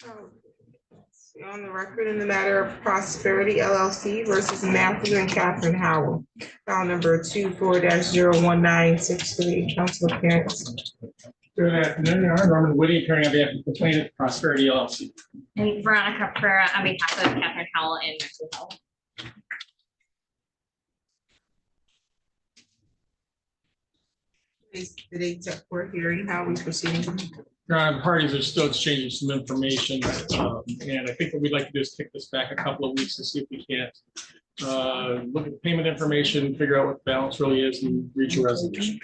On the record in the matter of Prosperity LLC versus Matthew and Catherine Howell, file number 24-01963, council appearance. Good afternoon, Your Honor. Norman Whitty, attorney on behalf of the plaintiff, Prosperity LLC. And Veronica Pereira on behalf of Catherine Howell and Matthew Howell. The date set for hearing, how we proceeding? Your Honor, parties are still exchanging some information, and I think what we'd like to do is kick this back a couple of weeks to see if we can't look at the payment information, figure out what the balance really is, and reach a resolution.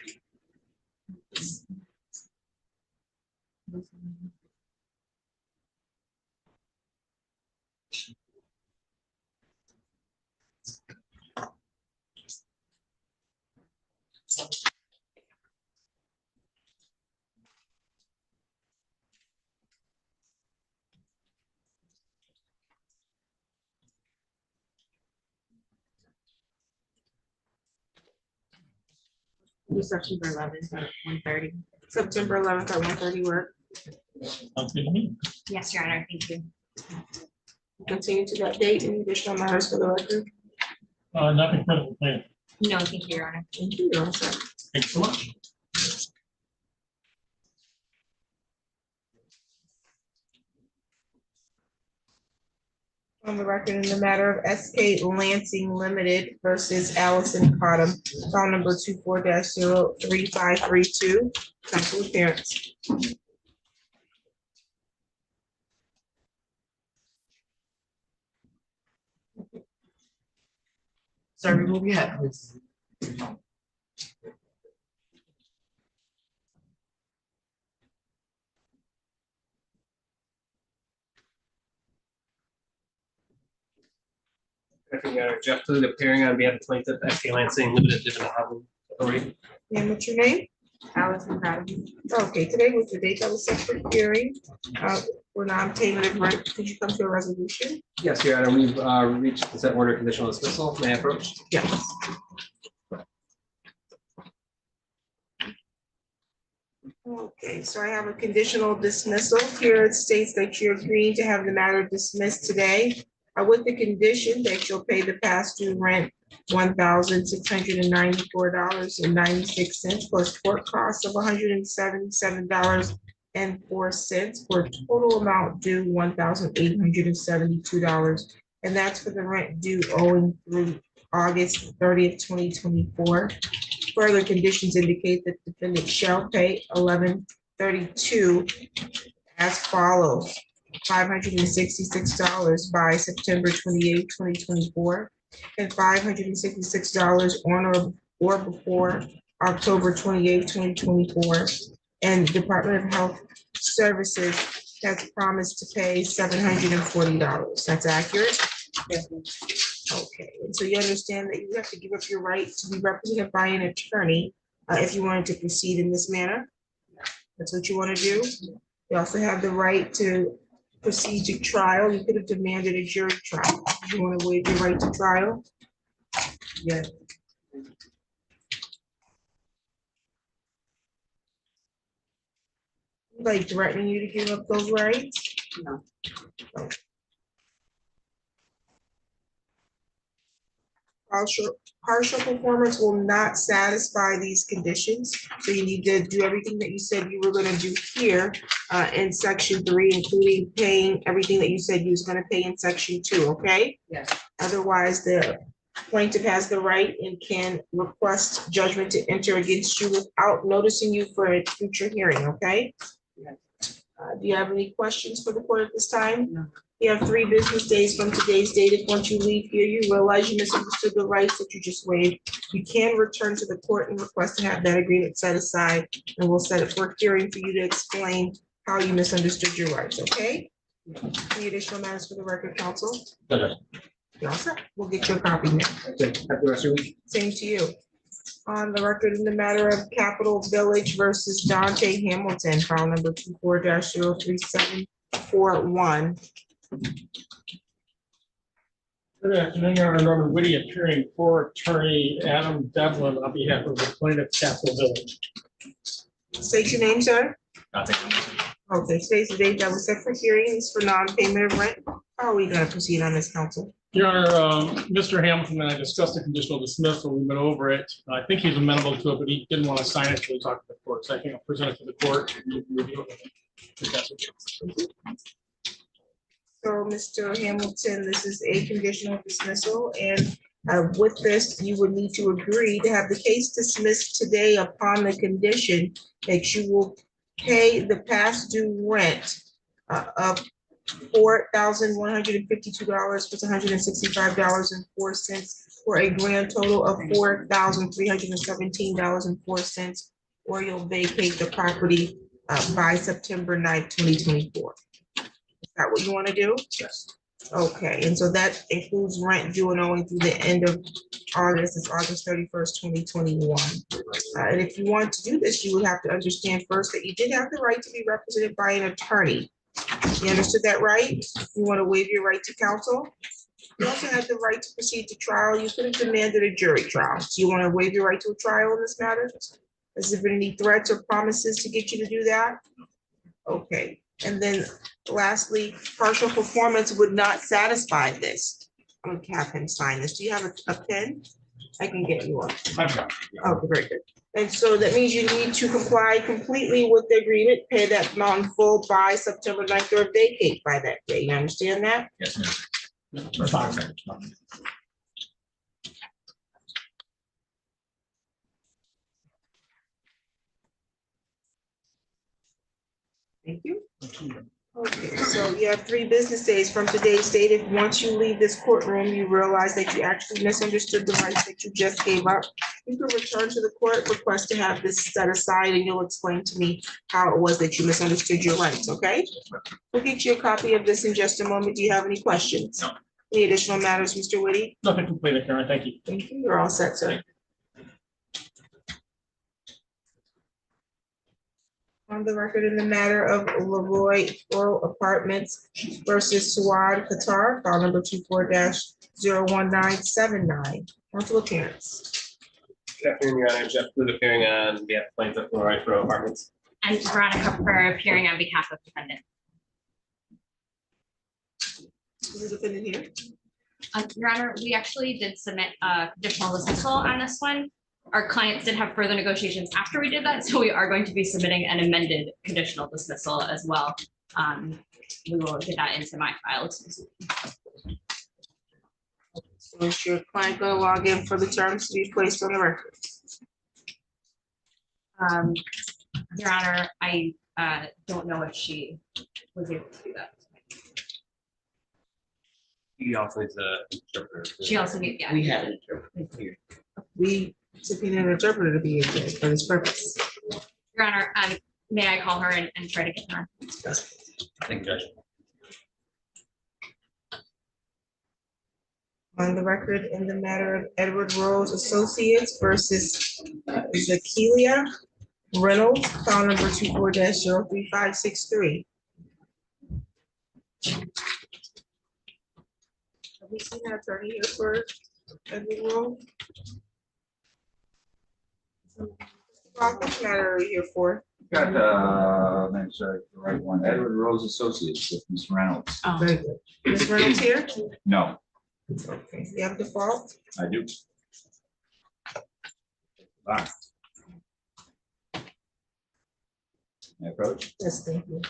September 11th at 1:30. September 11th at 1:30 work. Sounds good to me. Yes, Your Honor, thank you. Continue to that date. Any additional matters for the record? Nothing further, plan. No, thank you, Your Honor. Thank you. You're all set. Thanks so much. On the record in the matter of SK Lansing Limited versus Allison Cottom, file number 24-03532, council appearance. Sir, remove your hat, please. Jeff Food appearing on behalf of plaintiff SK Lansing Limited Division Housing Authority. And what's your name? Allison Cottom. Okay, today was the date that was set for hearing. For non-payment of rent, could you come to a resolution? Yes, Your Honor, we've reached consent order conditional dismissal. May I approach? Yes. Okay, so I have a conditional dismissal here. It states that you're agreeing to have the matter dismissed today with the condition that you'll pay the past due rent $1,694.96 plus court costs of $177.04 for a total amount due $1,872. And that's for the rent due owing through August 30th, 2024. Further conditions indicate that the defendant shall pay $1132 as follows: $566 by September 28th, 2024, and $566 on or before October 28th, 2024. And the Department of Health Services has promised to pay $740. That's accurate? Okay, and so you understand that you have to give up your right to be represented by an attorney if you wanted to proceed in this manner. That's what you want to do. You also have the right to proceed to trial. You could have demanded a jury trial. You want to waive your right to trial? Yeah. Like threatening you to give up those rights? No. Okay. Partial performance will not satisfy these conditions. So you need to do everything that you said you were going to do here in section 3, including paying everything that you said you was going to pay in section 2, okay? Yes. Otherwise, the plaintiff has the right and can request judgment to enter against you without noticing you for a future hearing, okay? Yes. Do you have any questions for the court at this time? No. You have 3 business days from today's date. If once you leave here, you realize you misunderstood the rights that you just waived, you can return to the court and request to have that agreement set aside, and we'll set it for a hearing for you to explain how you misunderstood your rights, okay? Any additional matters for the record, counsel? Okay. You're all set. We'll get you a copy now. Have the rest of your week. Same to you. On the record in the matter of Capital Village versus Dante Hamilton, file number 24-03741. Good afternoon, Your Honor. Norman Whitty, appearing for attorney Adam Devlin on behalf of the plaintiff, Capital Village. State your name, sir. Okay, today's the date that was set for hearings for non-payment of rent. How are we gonna proceed on this, council? Your Honor, Mr. Hamilton and I discussed the conditional dismissal. We went over it. I think he's amenable to it, but he didn't want to sign it until we talked to the court. So I think I'll present it to the court and you can review it. If that's okay. So, Mr. Hamilton, this is a conditional dismissal, and with this, you would need to agree to have the case dismissed today upon the condition that you will pay the past due rent of $4,152 plus $165.04 for a grand total of $4,317.04, or you'll vacate the property by September 9th, 2024. Is that what you want to do? Yes. Okay, and so that includes rent due and owing through the end of August, it's August 31st, 2021. And if you want to do this, you would have to understand first that you did have the right to be represented by an attorney. You understood that, right? You want to waive your right to counsel? You also had the right to proceed to trial. You could have demanded a jury trial. Do you want to waive your right to a trial in this matter? Has there been any threats or promises to get you to do that? Okay, and then lastly, partial performance would not satisfy this. I'm gonna have him sign this. Do you have a pen? I can get you one. Okay, very good. And so that means you need to comply completely with the agreement, pay that amount in full by September 9th or vacate by that day. You understand that? Yes, ma'am. Thank you. Okay, so you have 3 business days from today's date. If once you leave this courtroom, you realize that you actually misunderstood the rights that you just gave up, you can return to the court, request to have this set aside, and you'll explain to me how it was that you misunderstood your rights, okay? We'll get you a copy of this in just a moment. Do you have any questions? No. Any additional matters, Mr. Whitty? Nothing completed, Karen. Thank you. Thank you. You're all set, sir. On the record in the matter of Leroy Floral Apartments versus Suad Qatar, file number 24-01979. Council appearance. Good afternoon, Your Honor. Jeff Booth appearing on behalf of plaintiff Leroy Floral Apartments. And Veronica Pereira appearing on behalf of defendant. Is the defendant here? Your Honor, we actually did submit a conditional dismissal on this one. Our clients did have further negotiations after we did that, so we are going to be submitting an amended conditional dismissal as well. We will get that into my file. So is your client going to log in for the terms to be placed on the record? Your Honor, I don't know if she was able to do that. He also needs an interpreter. She also needs, yeah. We have an interpreter here. We subpoenaed an interpreter to be here for this purpose. Your Honor, may I call her and try to get her? Thank you, Judge. On the record in the matter of Edward Rose Associates versus Zakelia Reynolds, file number 24-03563. Have we seen an attorney here for Edward Rose? What matter are you here for? Got, I'm sorry, the right one, Edward Rose Associates with Ms. Reynolds. Very good. Ms. Reynolds here? No, Okay, you have default? I do. Fine. May I approach? Yes, thank you.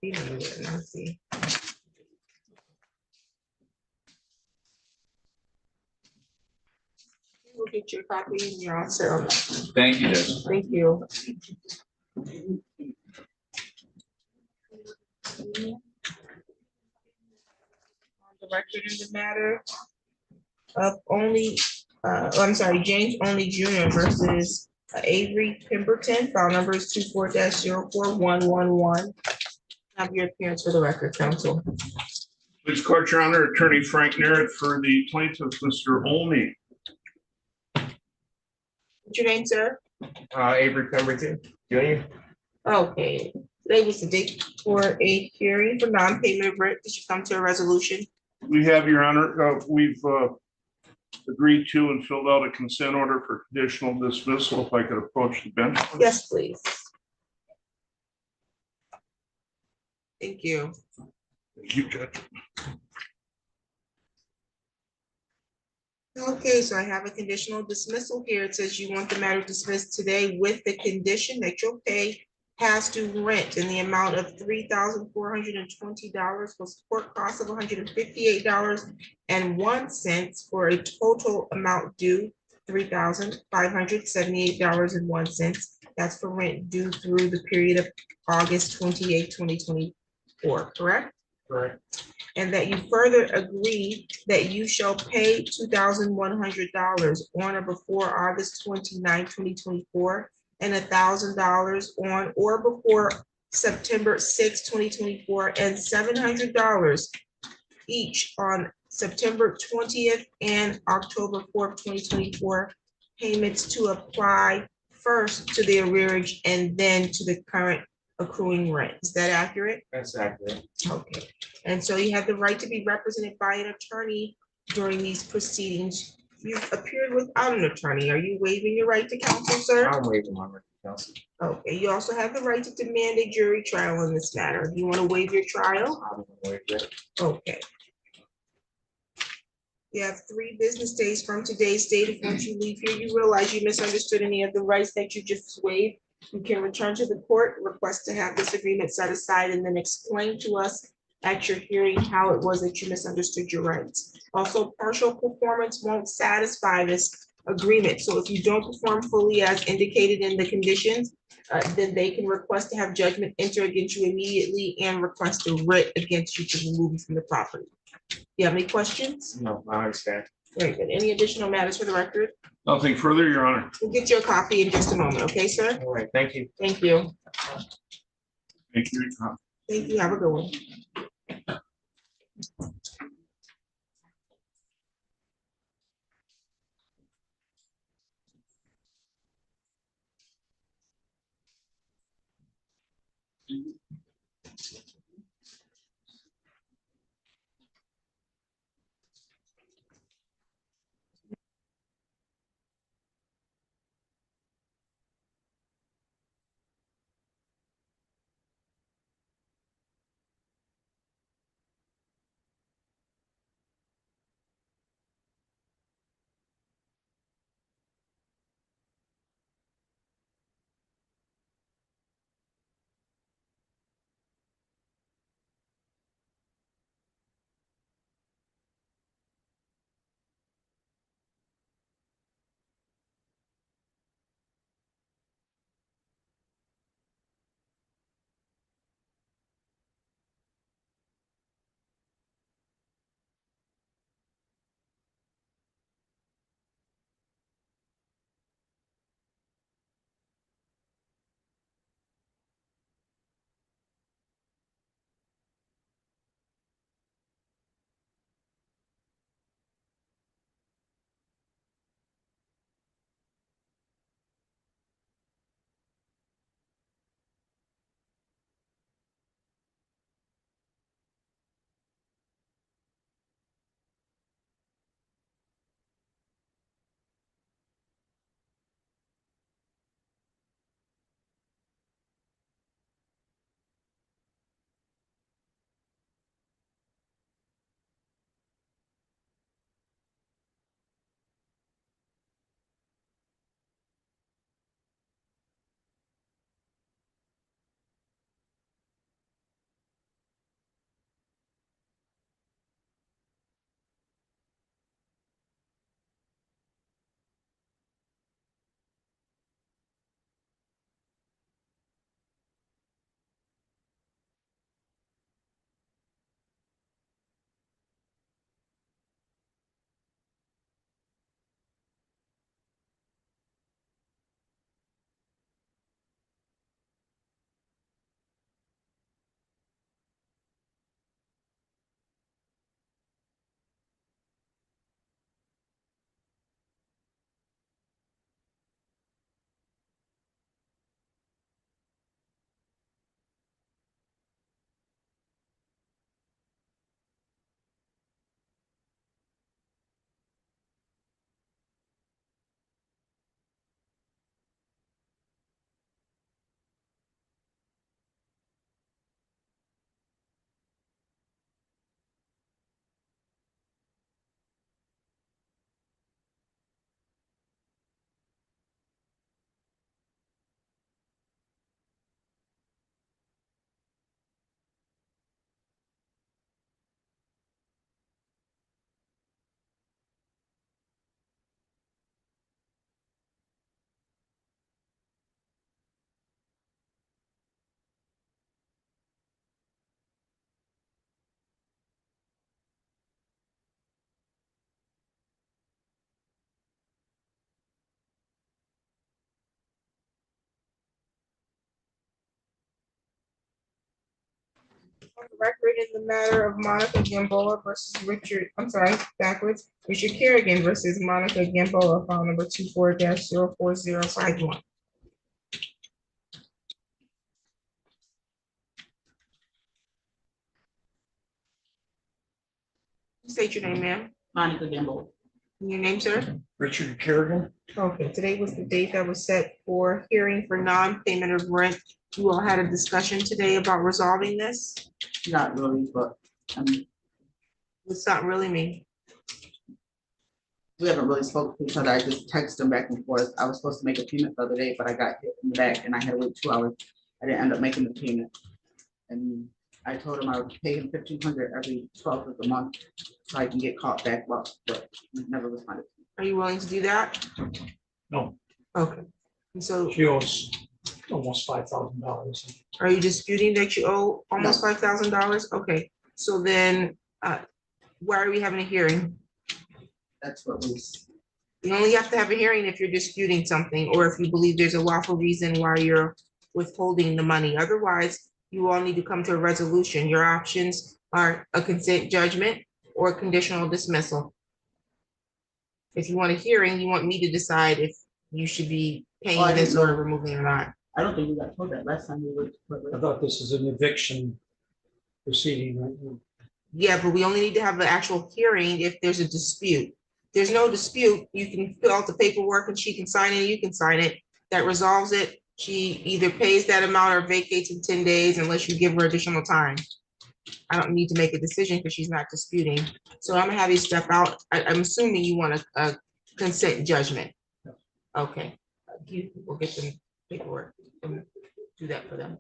Let's see. We'll get your copy and you're all set on that. Thank you, Judge. Thank you. On the record in the matter of James Only Jr. versus Avery Pemberton, file number is 24-04111. Have your appearance for the record, counsel. Please court, Your Honor, Attorney Frank Narrett for the plaintiff, Mr. Olney. What's your name, sir? Avery Pemberton Jr. Okay, Today was the date for a hearing for non-payment of rent. Did you come to a resolution? We have, Your Honor, we've agreed to and filled out a consent order for conditional dismissal. If I could approach the bench. Please. Yes, please. Thank you. You Judge. Okay, so I have a conditional dismissal here. It says you want the matter dismissed today with the condition that you'll pay past due rent in the amount of $3,420 plus court costs of $158.01 for a total amount due $3,578.01. That's for rent due through the period of August 28, 2024, correct? Correct. And that you further agree that you shall pay $2,100 on or before August 29, 2024, and $1,000 on or before September 6, 2024, and $700 each on September 20th and October 4th, 2024, payments to apply first to the arrearage and then to the current accruing rent. Is that accurate? That's accurate. Okay, and so you have the right to be represented by an attorney during these proceedings. You've appeared without an attorney. Are you waiving your right to counsel, sir? I'm waiving my right to counsel. Okay, you also have the right to demand a jury trial in this matter. Do you want to waive your trial? I'm gonna waive it. Okay. You have 3 business days from today's date. If once you leave here, you realize you misunderstood any of the rights that you just waived, you can return to the court, request to have this agreement set aside, and then explain to us at your hearing how it was that you misunderstood your rights. Also, partial performance won't satisfy this agreement. So if you don't perform fully as indicated in the conditions, then they can request to have judgment enter against you immediately and request a writ against you to remove you from the property. You have any questions? No, I understand. Very good. Any additional matters for the record? Nothing further, Your Honor. We'll get you a copy in just a moment, okay, sir? All right, thank you. Thank you. Thank you. Thank you. Have a good one. On the record in the matter of Monica Gamboa versus Richard, I'm sorry, backwards, Richard Kerrigan versus Monica Gamboa, file number 24-04051. State your name, ma'am. Monica Gamble. Your name, sir? Richard Kerrigan. Okay, today was the date that was set for hearing for non-payment of rent. You all had a discussion today about resolving this? Not really, but What's not really mean? we haven't really spoken to each other. I just texted them back and forth. I was supposed to make a payment the other day, but I got hit in the back and I had to wait 2 hours. I didn't end up making the payment. And I told him I would pay him $1,500 every 12th of the month so I can get caught back up, but he never responded. Are you willing to do that? No, Okay. And so she owes almost $5,000. are you disputing that you owe almost $5,000? Okay, so then, why are we having a hearing? That's what was, You only have to have a hearing if you're disputing something, or if you believe there's a lawful reason why you're withholding the money. Otherwise, you all need to come to a resolution. Your options are a consent judgment or a conditional dismissal. If you want a hearing, you want me to decide if you should be Oh, I paying didn't this or know. removing or not. I don't think we got told that last time we were. I thought this is an eviction proceeding, right? Yeah, but we only need to have an actual hearing if there's a dispute. There's no dispute, you can fill out the paperwork and she can sign it, you can sign it. That resolves it. She either pays that amount or vacates in 10 days unless you give her additional time. I don't need to make a decision because she's not disputing. So I'm gonna have you step out. I'm assuming you want a consent judgment. Okay, you will get them paperwork and do that for them.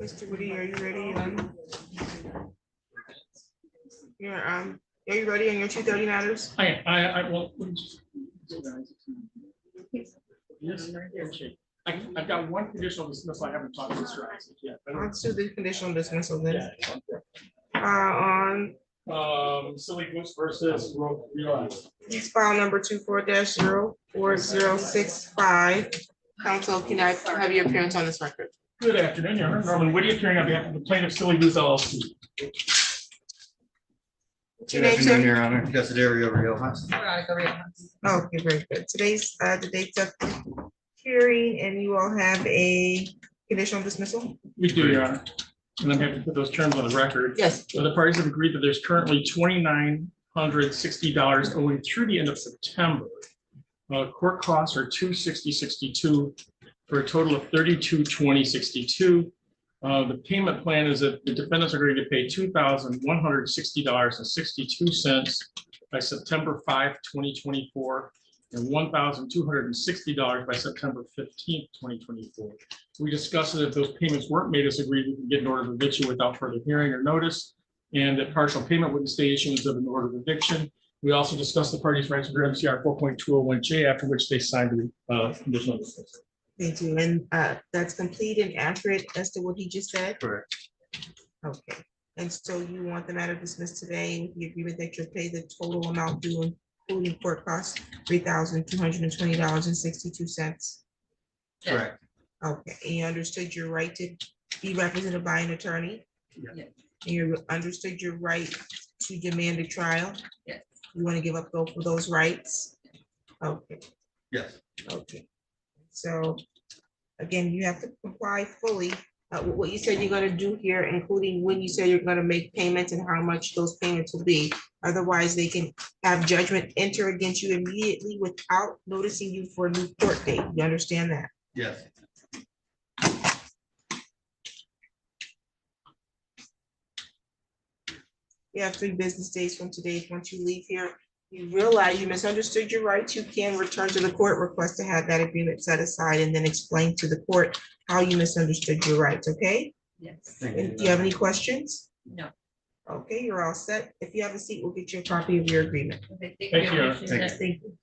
Mr. Woody, are you ready on? Are you ready on your 230 matters? I will. Yes, I've got one conditional dismissal I haven't talked to Mr. Isaac yet. Let's do the conditional dismissal then. Yeah. On Silly Goose versus Real. case file number 24-04065. Counsel, can I have your appearance on this record? Good afternoon, Your Honor. Norman Whitty, appearing on behalf of the plaintiff, Silly Goose LLC. What's your name, sir? Your Honor. Desiderio Riojas. Okay, very good. Today's the dates of hearing, and you all have a conditional dismissal? We do, Your Honor. And I'm happy to put those terms on the record. Yes. So the parties have agreed that there's currently $2,960 owing through the end of September. Court costs are $260.62 for a total of $32,20.62. The payment plan is that the defendants are going to pay $2,160.62 by September 5, 2024, and $1,260 by September 15th, 2024. We discussed that if those payments weren't made as agreed, we can get an order of eviction without further hearing or notice, and that partial payment would stay issuance of an order of eviction. We also discussed the parties' rights under MCR 4.201J, after which they signed the conditional dismissal. Thank you. And that's complete and accurate as to what he just said? Correct. Okay. And so you want the matter dismissed today with the agreement that you'll pay the total amount due, including court costs, $3,220.62. Correct. Okay, and you understood your right to be represented by an attorney? Yeah. And you understood your right to demand a trial? Yes. You want to give up those rights? Okay, Yes. okay. So, again, you have to comply fully with what you said you're gonna do here, including when you say you're gonna make payments and how much those payments will be. Otherwise, they can have judgment enter against you immediately without noticing you for a new court date. You understand that? Yes. You have 3 business days from today. Once you leave here, you realize you misunderstood your rights, you can return to the court, request to have that agreement set aside, and then explain to the court how you misunderstood your rights, okay? Yes. Thank And do you have any questions? No. Okay, you're all set. If you have a seat, we'll get you a copy of your agreement. Okay, Thank you. Appreciate it. Thank you.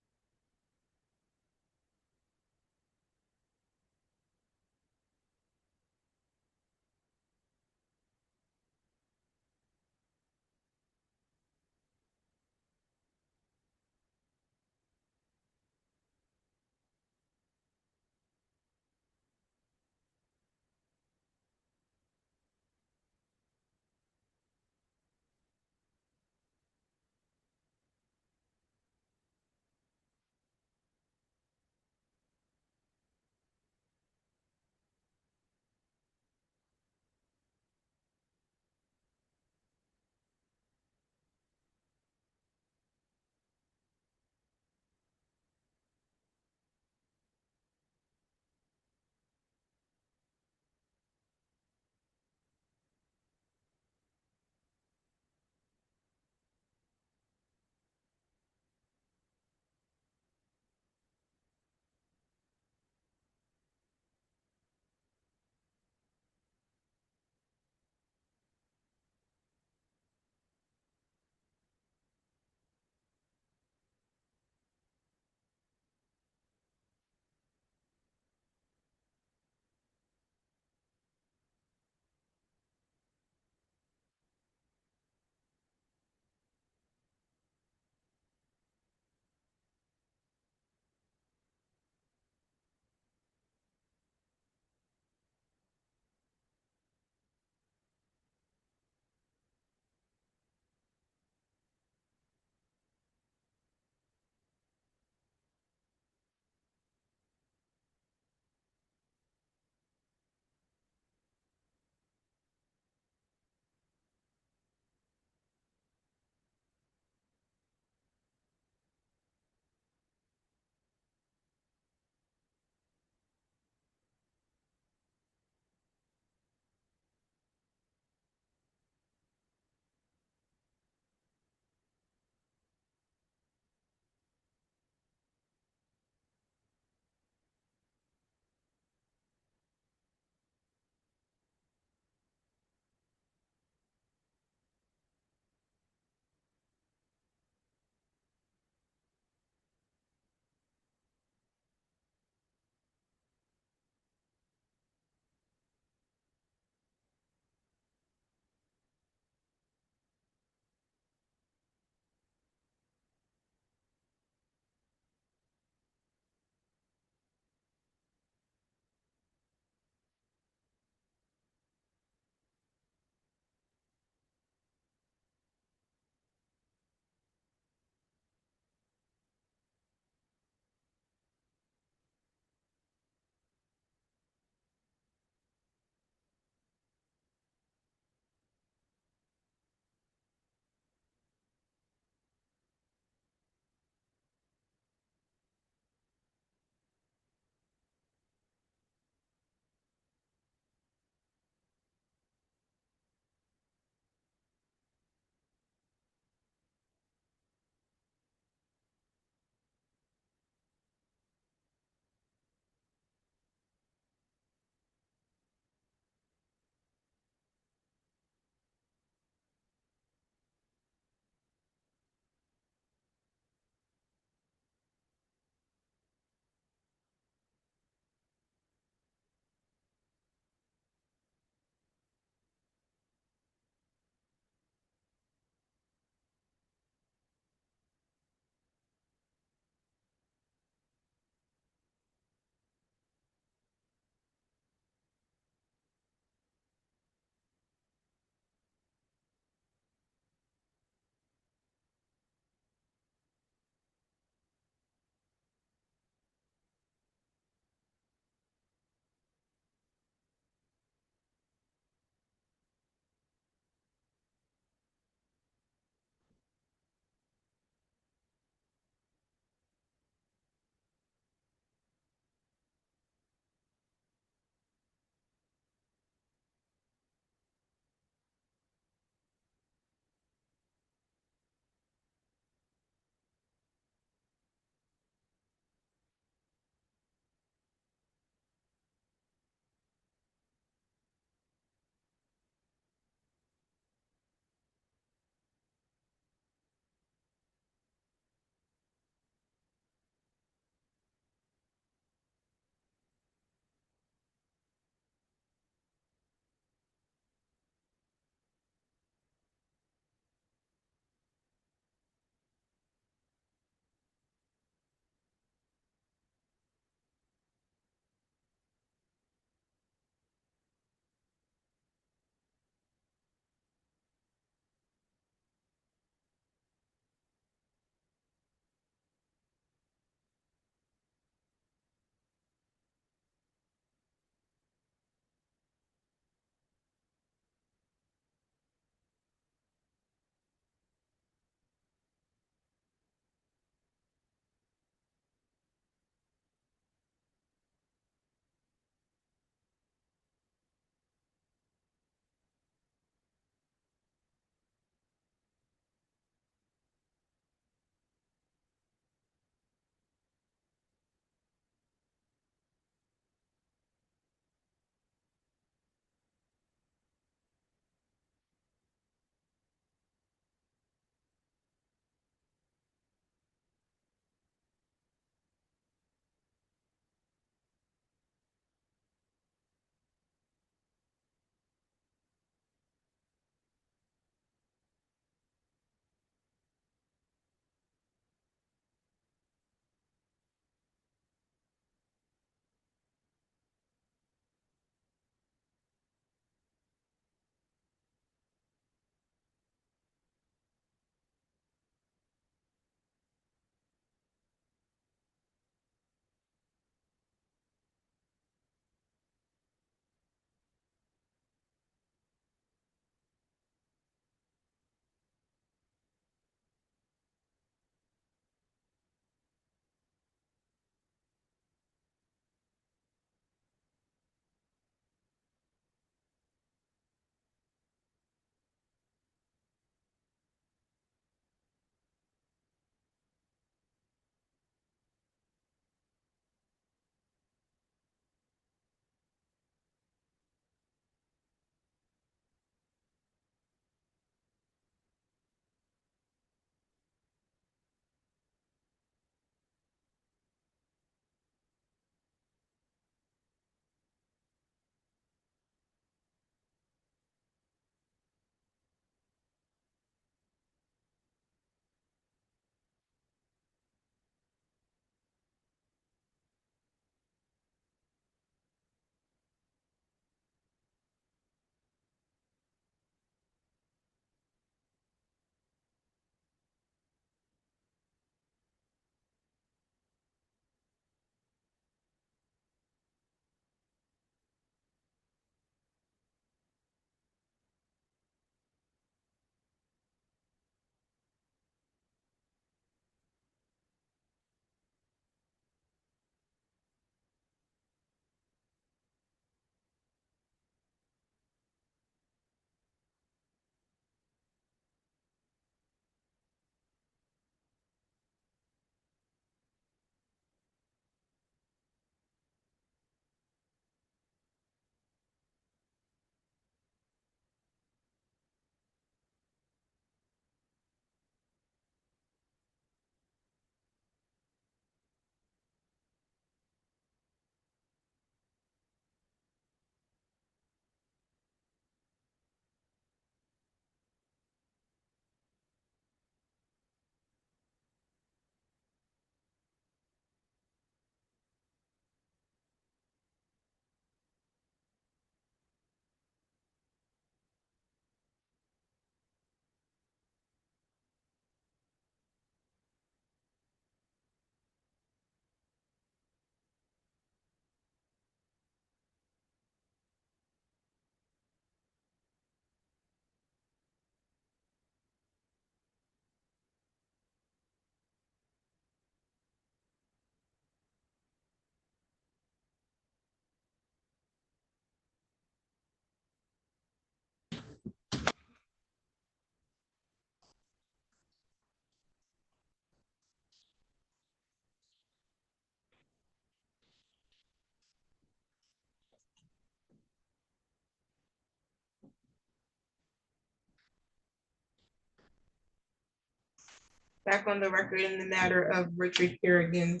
Back on the record in the matter of Richard Kerrigan,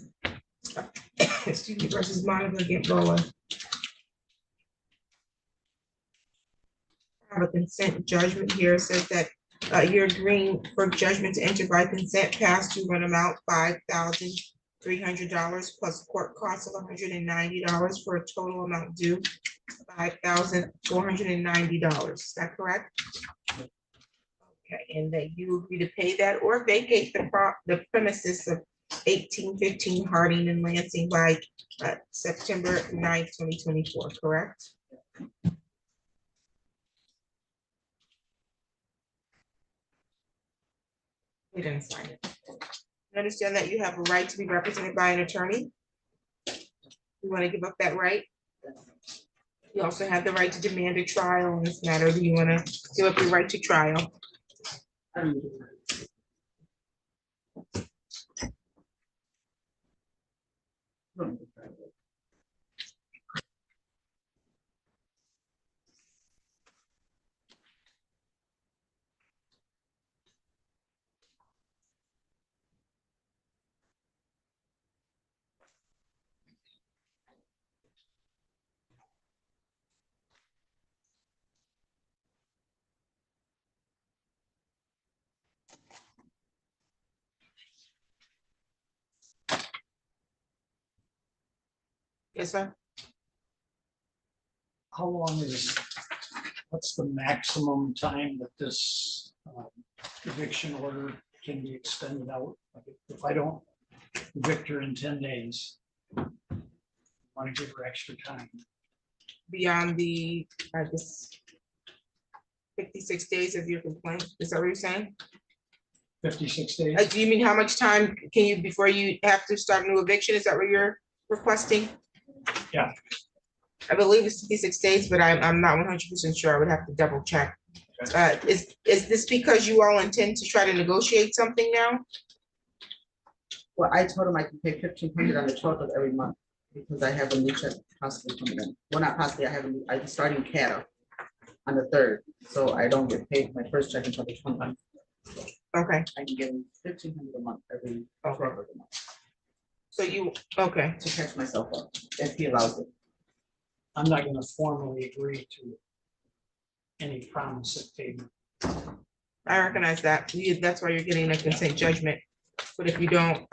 excuse me, versus Monica Gamboa. I have a consent judgment here. It says that you're agreeing for judgment to enter by consent past due run amount $5,300 plus court costs of $190 for a total amount due $5,490. Is that correct? Okay, and that you agree to pay that or vacate the premises of 1815 Harding and Lansing by September 9th, 2024, correct? We didn't sign it. You understand that you have a right to be represented by an attorney? You want to give up that right? You also have the right to demand a trial in this matter. Do you want to give up your right to trial? Yes, sir. How long what's the maximum time that this eviction order can be extended out? Like, if I don't evict her in 10 days, I want to give her extra time. Beyond the, I guess, 56 days of your complaint, is that what you're saying? 56 days? Do you mean how much time can you, before you have to start a new eviction, is that what you're requesting? Yeah. I believe it's 56 days, but I'm not 100% sure. I would have to double check. Is this because you all intend to try to negotiate something now? Well, I told him I can pay $1,500 on the 12th of every month because I have a new check possibly coming in. Well, not possibly, I'm starting CATA on the 3rd, so I don't get paid my first check until the 20th. Okay. I can give him $1,500 a month every 12th of the month. So you, okay. To catch myself up, if he allows it. I'm not going to formally agree to any promise of payment. I recognize that. That's why you're getting a consent judgment. But if you don't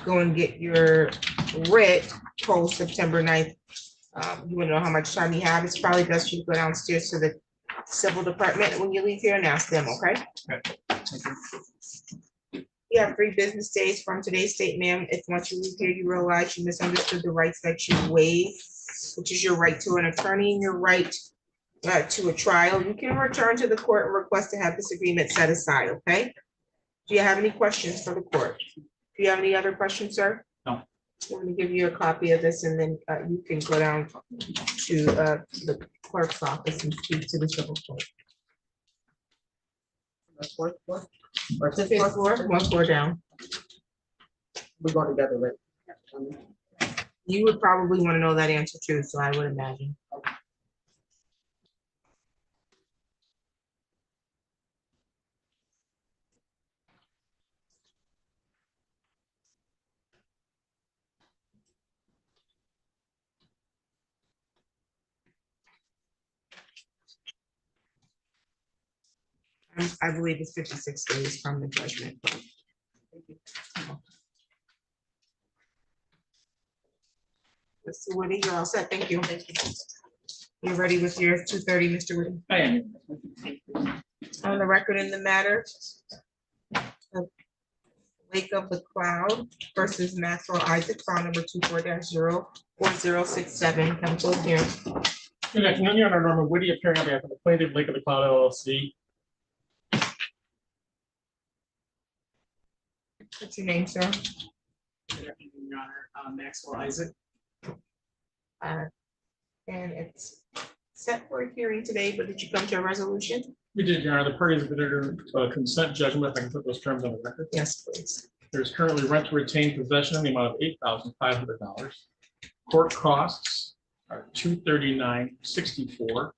go and get your writ post September 9th, you want to know how much time you have. It's probably best you go downstairs to the civil department when you leave here and ask them, okay? You have 3 business days from today's date, ma'am. If once you leave here, you realize you misunderstood the rights that you waive, which is your right to an attorney and your right to a trial, you can return to the court and request to have this agreement set aside, okay? Do you have any questions for the court? Do you have any other questions, sir? No. I'm going to give you a copy of this and then you can go down to the clerk's office and speak to the civil court. The 4th floor? Or 5th 5th floor? floor, 1 floor down. We go together, right? You would probably want to know that answer too, so I would imagine. I believe it's 56 days from the judgment. Mr. Woody, you're all set. Thank you. You're ready with your 2:30, Mr. Woody. I am. On the record in the matter of Lake of the Cloud versus Maxwell Isaac, file number 24-04067. Counsel is here. Good afternoon, Your Honor. Norman Whitty, appearing on behalf of the plaintiff, Lake of the Cloud LLC. What's your name, sir? Good afternoon, Your Honor. Maxwell Isaac. And it's set for a hearing today, but did you come to a resolution? We did, Your Honor. The parties have entered a consent judgment. If I can put those terms on the record. Yes, please. There's currently rent to retain possession in the amount of $8,500. Court costs are $239.64.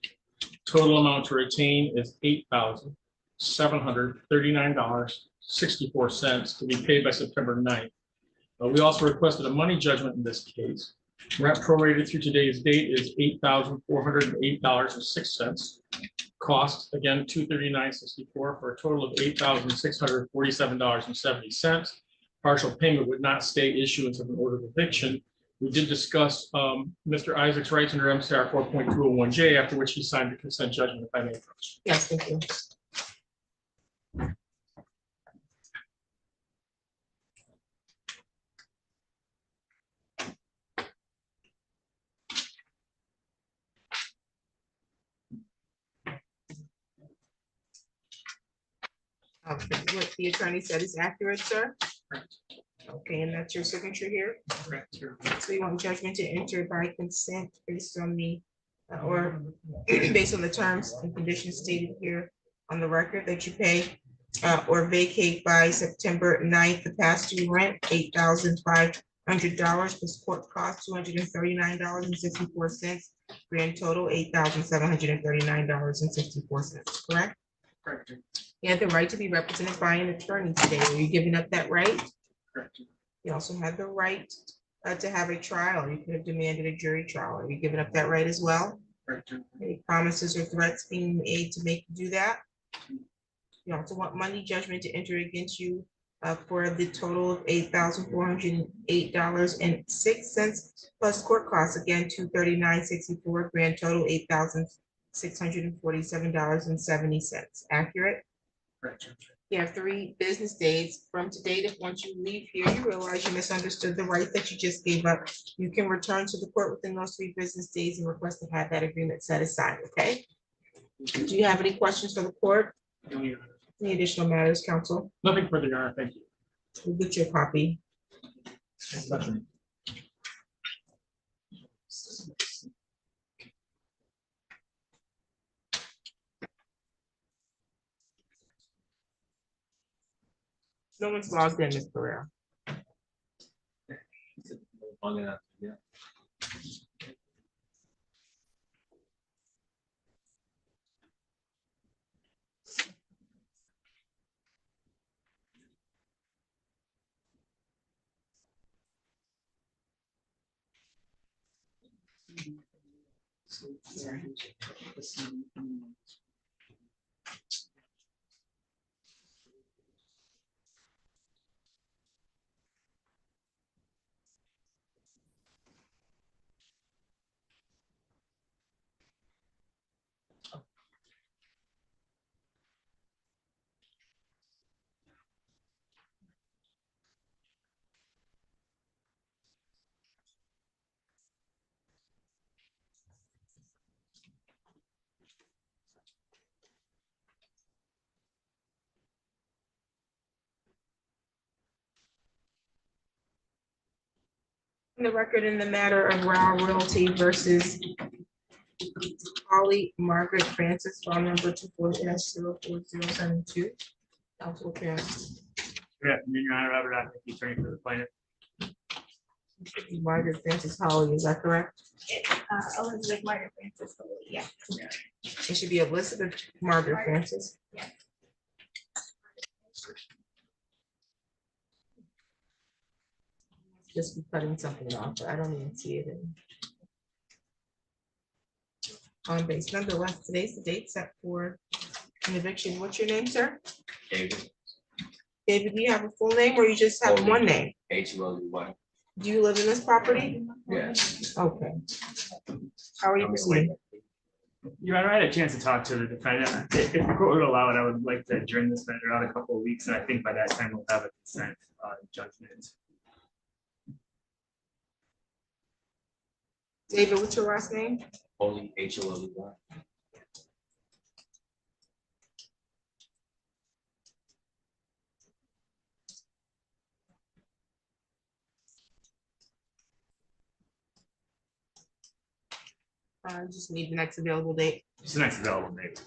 Total amount to retain is $8,739.64. $8,600.64 to be paid by September 9th. We also requested a money judgment in this case. Rent prorated through today's date is $8,408.06. Cost, again, $239.64 for a total of $8,647.70. Partial payment would not stay issuance of an order of eviction. We did discuss Mr. Isaac's rights under MCR 4.201J, after which he signed the consent judgment, if I may approach. Yes, thank you. What the attorney said is accurate, sir? Correct. Okay, and that's your signature here? Correct, sir. So you want judgment to enter by consent based on the, or based on the terms and conditions stated here on the record that you pay, or vacate by September 9th, the past due rent, $8,500 plus court cost, $239.64. Grand total, $8,739.64, correct? Correct. You have the right to be represented by an attorney today. Are you giving up that right? Correct. You also have the right to have a trial. You could have demanded a jury trial. Are you giving up that right as well? Correct. Any promises or threats being made to make you do that? You also want money judgment to enter against you for the total of $8,408.06 plus court costs, again, $239.64, grand total $8,647.70. Accurate? Correct. You have 3 business days from today. If once you leave here, you realize you misunderstood the right that you just gave up, you can return to the court within those 3 business days and request to have that agreement set aside, okay? Do you have any questions for the court? Any additional matters, counsel? Nothing further, Your Honor. Thank you. We'll get your copy. No one's logged in, Ms. Pereira. Long enough, yeah. The record in the matter of Rao Realty versus Holly Margaret Francis, phone number 24-04072. Counsel Parents. Good afternoon, Your Honor. Robert Ock, the attorney for the plaintiff. Margaret Francis Holly, is that correct? Elizabeth Margaret Francis, yeah. It should be Elizabeth Margaret Francis. Yeah. Just be cutting something off, but I don't even see it in. On base, nonetheless, today's the date set for an eviction. What's your name, sir? David, David, do you have a full name or you just have one name? H-U-L-E-Y. Do you live in this property? Yes. Okay. How are you proceeding? Your Honor, I had a chance to talk to the defendant. If the court would allow it, I would like to adjourn this matter out a couple of weeks, and I think by that time we'll have a consent judgment. David, what's your last name? Only H-O-L-E-Y. Just need the next available date. It's the next available date.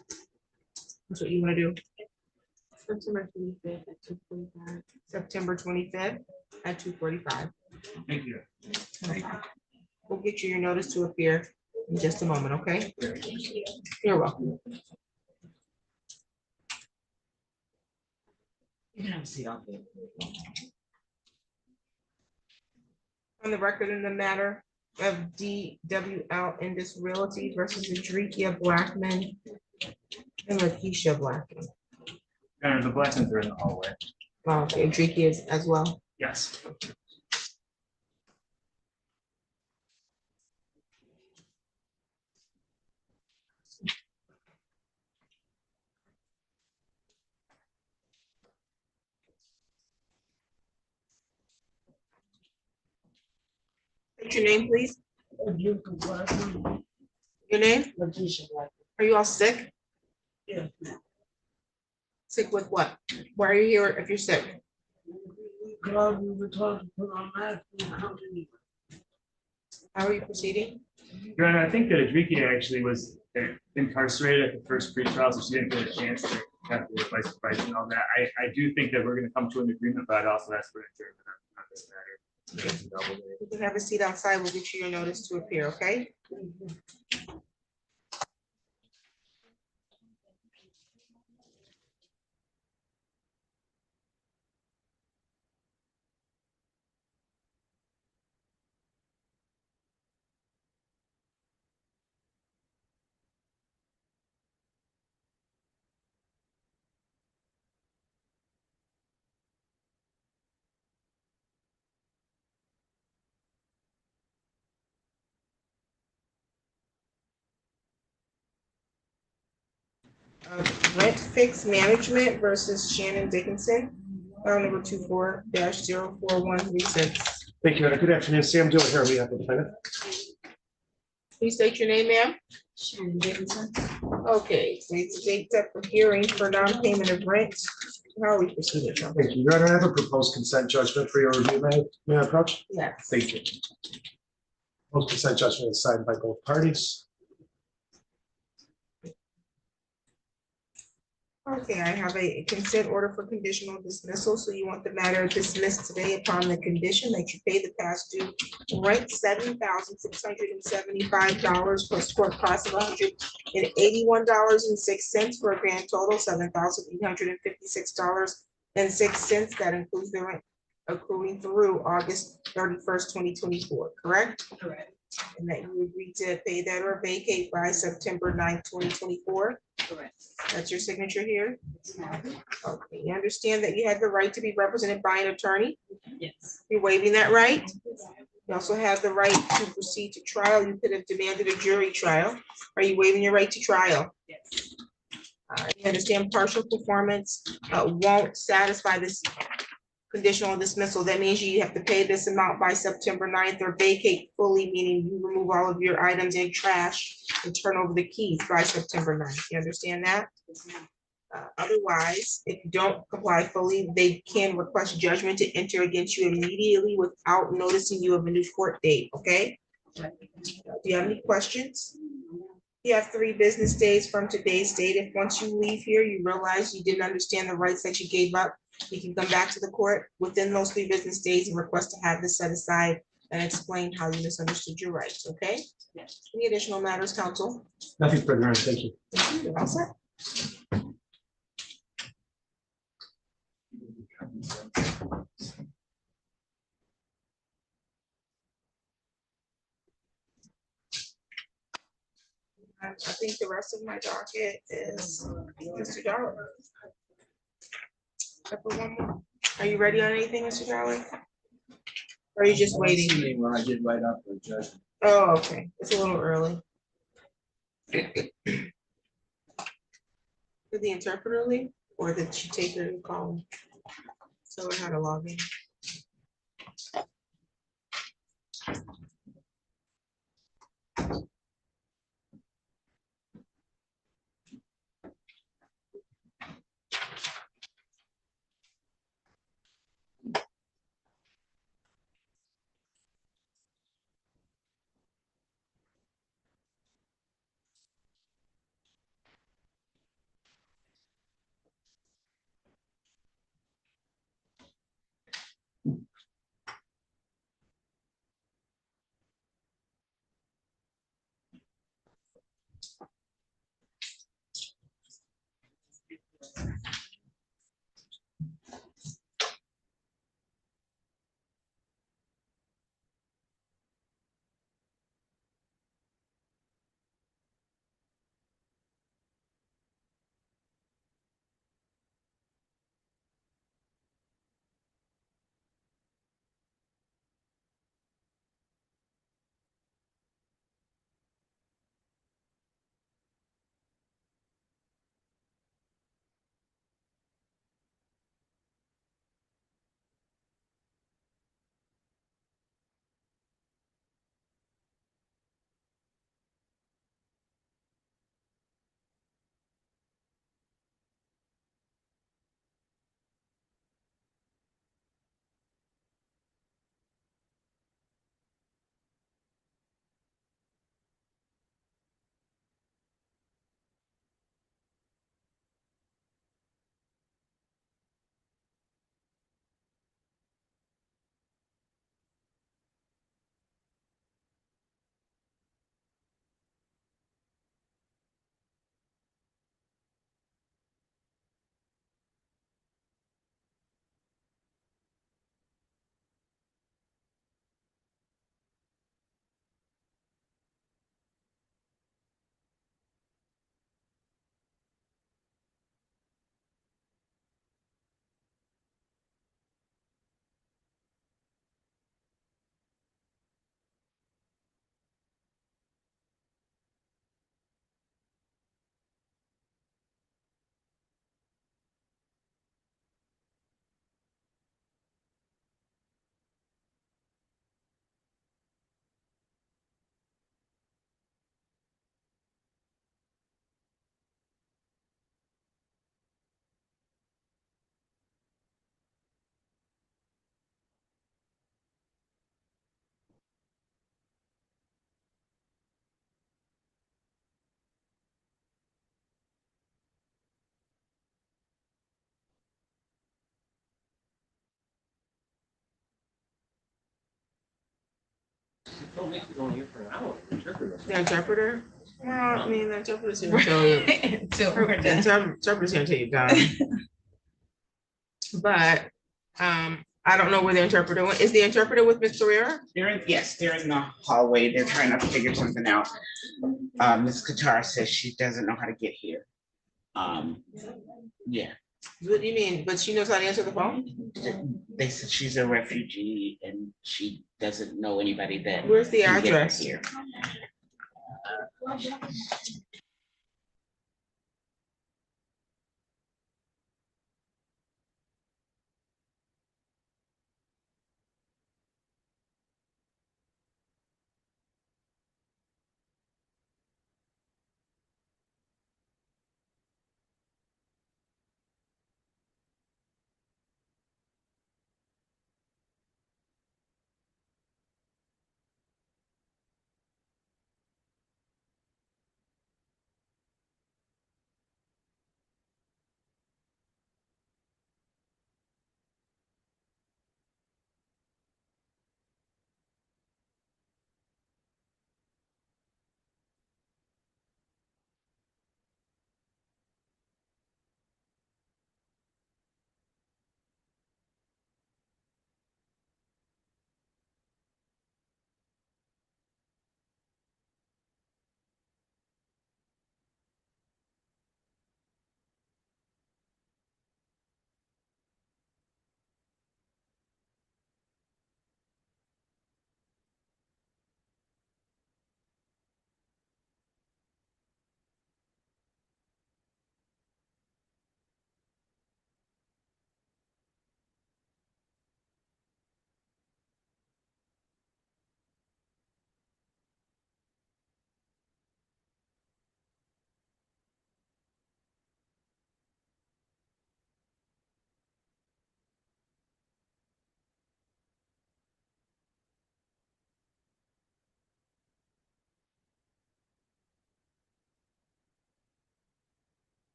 That's what you want to do. September 25th at 2:45. September 25th at 2:45. Thank you. We'll get you your notice to appear in just a moment, okay? You're welcome. You can have a seat out there. On the record in the matter of DWL Indus Realty versus Adrikia Blackman and Lakeisha Blackman. Your Honor, the Blackmans are in the hallway. Oh, okay, Adrikia is as well. Yes. What's your name, please? Your name? Are you all sick? Yeah. Sick with what? Why are you here if you're sick? God, we were told to put on masks. How are you proceeding? Your Honor, I think that Adriki actually was incarcerated at the first pretrial, so she didn't get a chance to have the advice advice and all that. I do think that we're gonna come to an agreement, but I'd also ask for an adjournment on this matter. You can have a seat outside. We'll get you your notice to appear, okay? Rent fix management versus Shannon Dickinson, file number 24-04136. Thank you, Anna. Good afternoon. Sam Dill here. We have the defendant. Please state your name, ma'am. Shannon Dickinson. Okay, so it's a date set for hearing for non-payment of rent. How are we proceeding? Thank you. Your Honor, I have a proposed consent judgment for your review. May I approach? Yes. Thank you. Proposed consent judgment is signed by both parties. Okay, I have a consent order for conditional dismissal, so you want the matter dismissed today upon the condition that you pay the past due rent $7,675 plus court costs of $181.06 for a grand total $7,856.06. That includes the rent accruing through August 31st, 2024, correct? Correct. And that you agree to pay that or vacate by September 9th, 2024. Correct. That's your signature here? Okay, you understand that you had the right to be represented by an attorney? Yes. You're waiving that right? You also have the right to proceed to trial. You could have demanded a jury trial. Are you waiving your right to trial? Yes. You understand partial performance won't satisfy this conditional dismissal. That means you have to pay this amount by September 9th or vacate fully, meaning you remove all of your items in trash and turn over the keys by September 9th. You understand that? Otherwise, if you don't comply fully, they can request judgment to enter against you immediately without noticing you of a new court date, okay? Do you have any questions? You have 3 business days from today's date. If once you leave here, you realize you didn't understand the rights that you gave up, you can come back to the court within those 3 business days and request to have this set aside and explain how you misunderstood your rights, okay? Yes. Any additional matters, counsel? Nothing further, Your Honor. Thank you. You're all set. I think the rest of my docket is Mr. Dollar. Except for one more. Are you ready on anything, Mr. Dollar? Or are you just waiting? When I get right up for judgment. Oh, okay. It's a little early. Did the interpreter leave or did she take her call? So I had to log in. Don't make it only here for an hour. Interpreter. The interpreter? Well, I mean, the interpreter's gonna tell you. The interpreter's gonna tell you done. But, I don't know where the interpreter went. Is the interpreter with Ms. Carrera? Yes, they're in the hallway. They're trying to figure something out. Ms. Qatar says she doesn't know how to get here. Yeah, What do you mean? But she knows how to answer the phone? they said she's a refugee and she doesn't know anybody that. Where's the can get her address? here.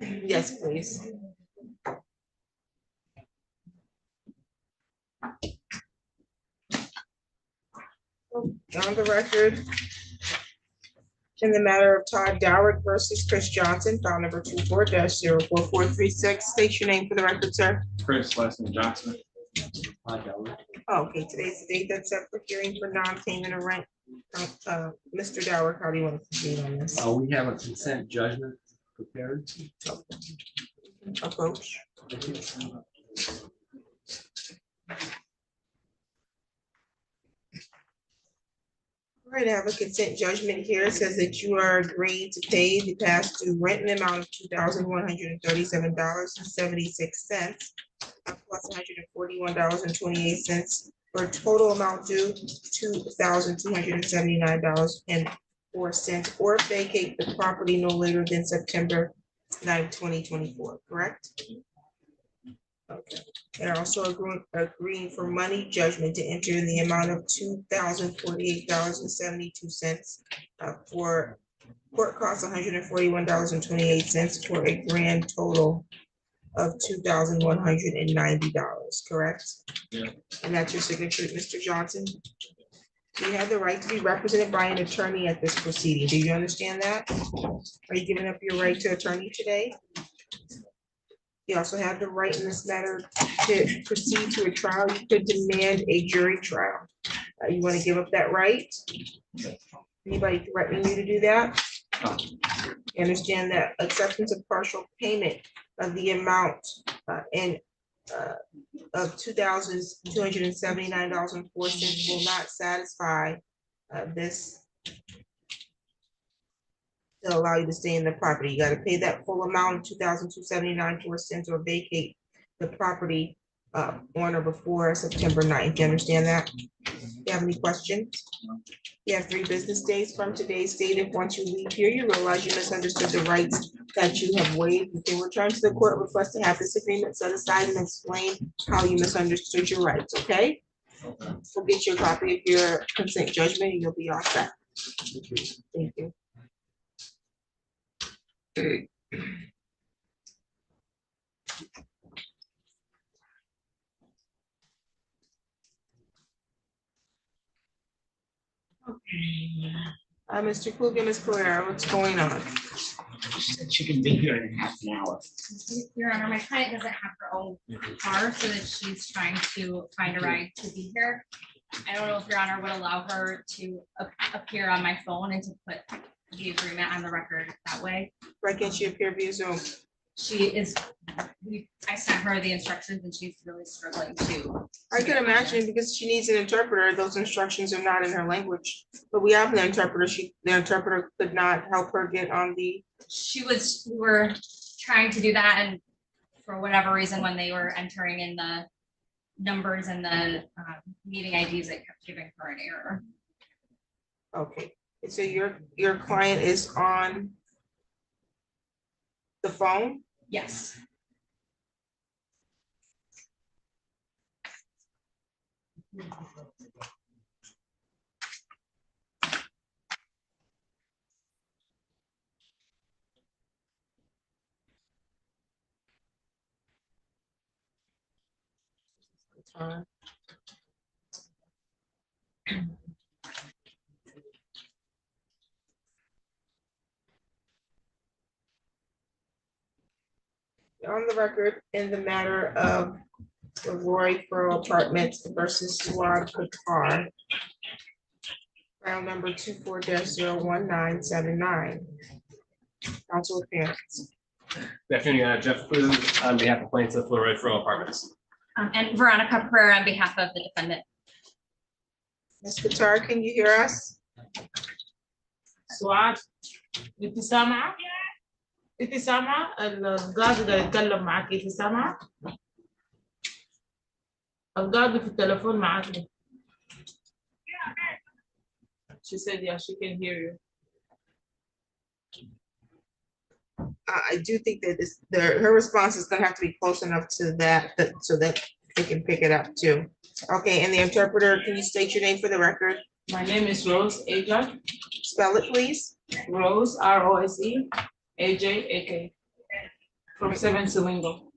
Yes, please. On the record, in the matter of Todd Doward versus Chris Johnson, file number 24-04436. State your name for the record, sir. Chris, last name Johnson. Oh, okay, today's the date that's set for hearing for non-payment of rent. Mr. Doward, how do you want to proceed on this? We have a consent judgment prepared. Approach. All right, I have a consent judgment here. It says that you are agreed to pay the past due rent in the amount of $2,137.76. plus $141.28 for a total amount due $2,279.04, or vacate the property no later than September 9th, 2024, correct? Okay, and also agreeing for money judgment to enter in the amount of $2,048.72 for court costs $141.28 for a grand total of $2,190, correct? Yeah. And that's your signature, Mr. Johnson? You have the right to be represented by an attorney at this proceeding. Do you understand that? Are you giving up your right to attorney today? You also have the right in this matter to proceed to a trial. You could demand a jury trial. You want to give up that right? Anybody threatening you to do that? You understand that acceptance of partial payment of the amount of $2,279.04 will not satisfy this to allow you to stay in the property. You gotta pay that full amount, $2,279.04, or vacate the property on or before September 9th. You understand that? You have any questions? You have 3 business days from today's date. If once you leave here, you realize you misunderstood the rights that you have waived, you can return to the court, request to have this agreement set aside and explain how you misunderstood your rights, okay? We'll get you a copy of your consent judgment and you'll be all set. Thank you. Mr. Coogan, Ms. Carrera, what's going on? She can be here in half an hour. Your Honor, my client doesn't have her own car, so that she's trying to find a ride to be here. I don't know if Your Honor would allow her to appear on my phone and to put the agreement on the record that way. Why can't she appear via Zoom? She is, I sent her the instructions and she's really struggling to. I can imagine because she needs an interpreter. Those instructions are not in her language, but we have an interpreter. The interpreter could not help her get on the. We were trying to do that, and for whatever reason, when they were entering in the numbers and the meeting IDs, it kept giving her an error. Okay, so your client is on the phone? Yes. On the record in the matter of the Roy Furrow Apartments versus Suad Qatar. File number 24-01979. Council appearance. Good afternoon, Jeff Booth on behalf of plaintiff Leroy Furrow Apartments. And Veronica Pereira on behalf of the defendant. Ms. Qatar, can you hear us? سعاد انت سامعة؟ انت سامعة؟ القاضي ده يتكلم معك، انت سامعة؟ القاضي في التليفون معك. She said yeah, she can hear you. I do think that her response is gonna have to be close enough to that, so that they can pick it up too. Okay, and the interpreter, can you state your name for the record? My name is Rose Ajak. Spell it, please. Rose, R-O-S-E, A-J-A-K. From 7 Swingle.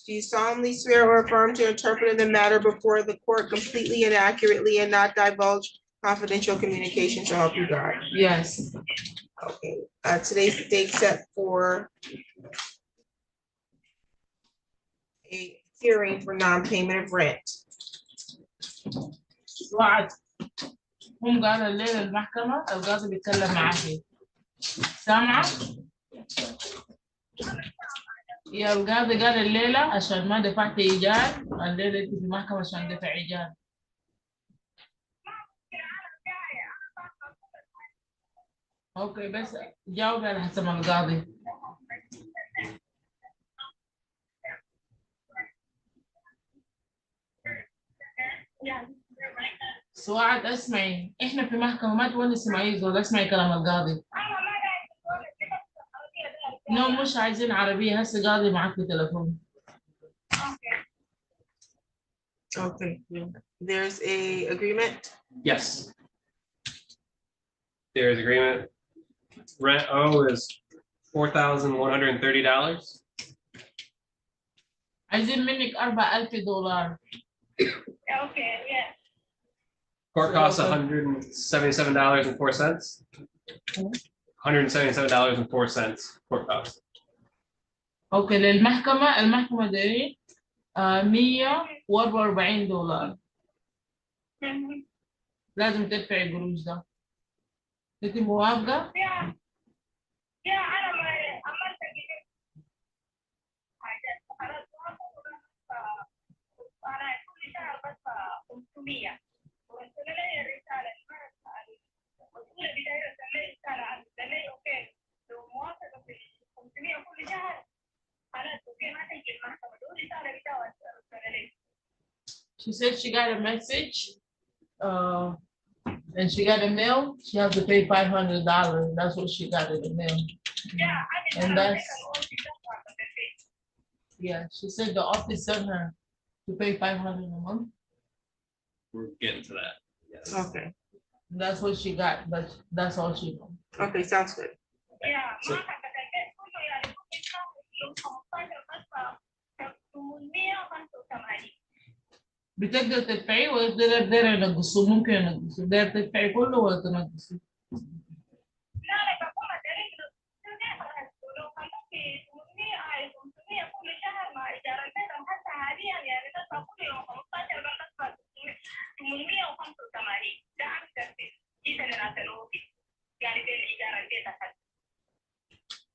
Do you solemnly swear or affirm to interpret the matter before the court completely and accurately and not divulge confidential communication to help you God? Yes. Okay, today's the date set for a hearing for non-payment of rent. وعد هم قالوا الليلة المحكمة القاضي بيتكلم معاكي سامعة؟ يا القاضي قال الليلة عشان ما دفعت إيجار، الليلة أنت في المحكمة عشان دفع إيجار. أوكي بس جاوب على حسب القاضي. سواعد اسمعي، احنا في محكمة ما تقولي اسمعي ولا اسمعي كلام القاضي. نو مش عايزين عربية، هسه قاضي معك في تليفون. Okay, there's a agreement. Yes. There's agreement. Rent O is $4,130. عايزين منك $4,000. Court costs $177.04. $177.04 court costs. اوكي للمحكمة، المحكمة دي $144. لازم تدفعي القروش ده. انت موافقة؟ She said she got a message, and she got a mail. She has to pay $500. That's what she got in the mail. And that's, yeah, she said the office sent her to pay $500 a month. We're getting to that. Yes. Okay, That's what she got, but that's all she knows. okay, sounds good. So- بتقدر تدفعي وتقدر ينقصوا، ممكن ينقصوا، تقدر تدفعي كله ولا تنقصي.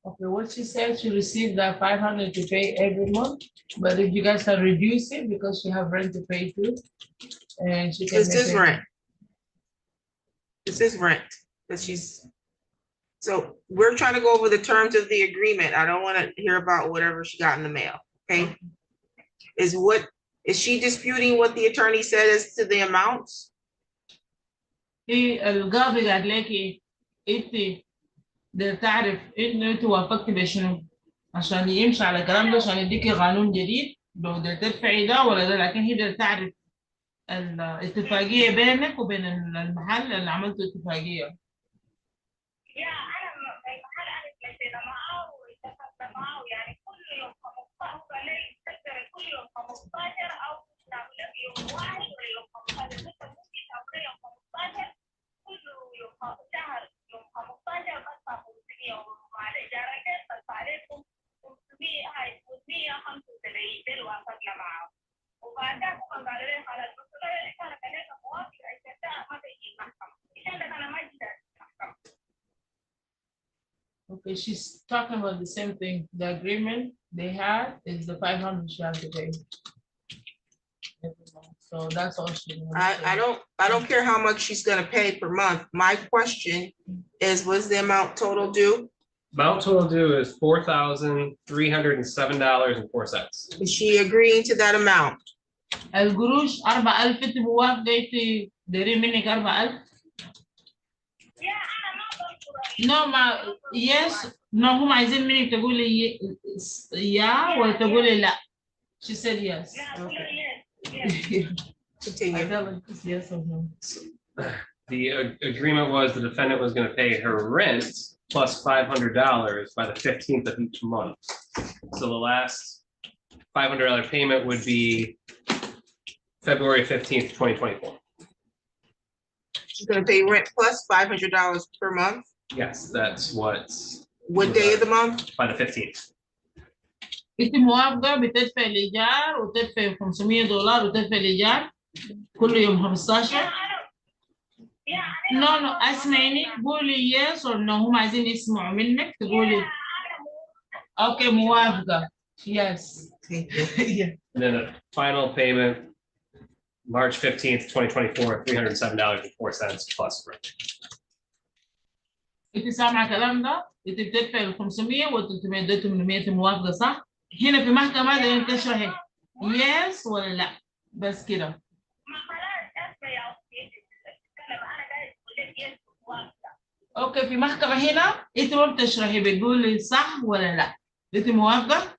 Okay, what she said, she received that $500 to pay every month, but if you guys can reduce it because she have rent to pay too, and she can. This make is it- rent. This is rent, that she's. So we're trying to go over the terms of the agreement. I don't want to hear about whatever she got in the mail, okay? Is she disputing what the attorney said as to the amounts? في القاضي قال لك انت بدك تعرف انه انت وافقتي بشنو عشان يمشي على الكلام ده، عشان يديكي قانون جديد لو بدك تدفعي ده ولا ده، لكن هي بدك تعرف الاتفاقيه بينك وبين المحل اللي عملتوا اتفاقيه. Okay, she's talking about the same thing. The agreement they had is the $500 she has to pay every month. So that's all she wants. I don't care how much she's gonna pay per month. My question is, what's the amount total due? Amount total due is $4,307.04. Is she agreeing to that amount? القروش 4,000 انت موافقة انت دايرين منك 4,000؟ No ما yes no هم عايزين منك تقولي يا ولا تقولي لا. She said yes. Continue. I tell her it's yes or no. The agreement was the defendant was going to pay her rent plus $500 by the 15th of each month. So the last $500 payment would be February 15th, 2024. She's gonna pay rent plus $500 per month? Yes, that's what's What day of the month? by the 15th. انت موافقة بتدفع الإيجار وتدفع $500 وتدفع الإيجار كل يوم 15. No اسمعيني قولي yes or no، هم عايزين يسمعوا منك تقولي اوكي موافقة yes. And then the final payment, March 15th, 2024, $307.04 plus rent. انت سامعة الكلام ده؟ انت بتدفع ال 500 وال 300 ده 800 موافقة صح؟ هنا في محكمة ده تشرحي yes ولا لا بس كده. اوكي في محكمة هنا انت ما بتشرحي بتقولي صح ولا لا؟ انت موافقة؟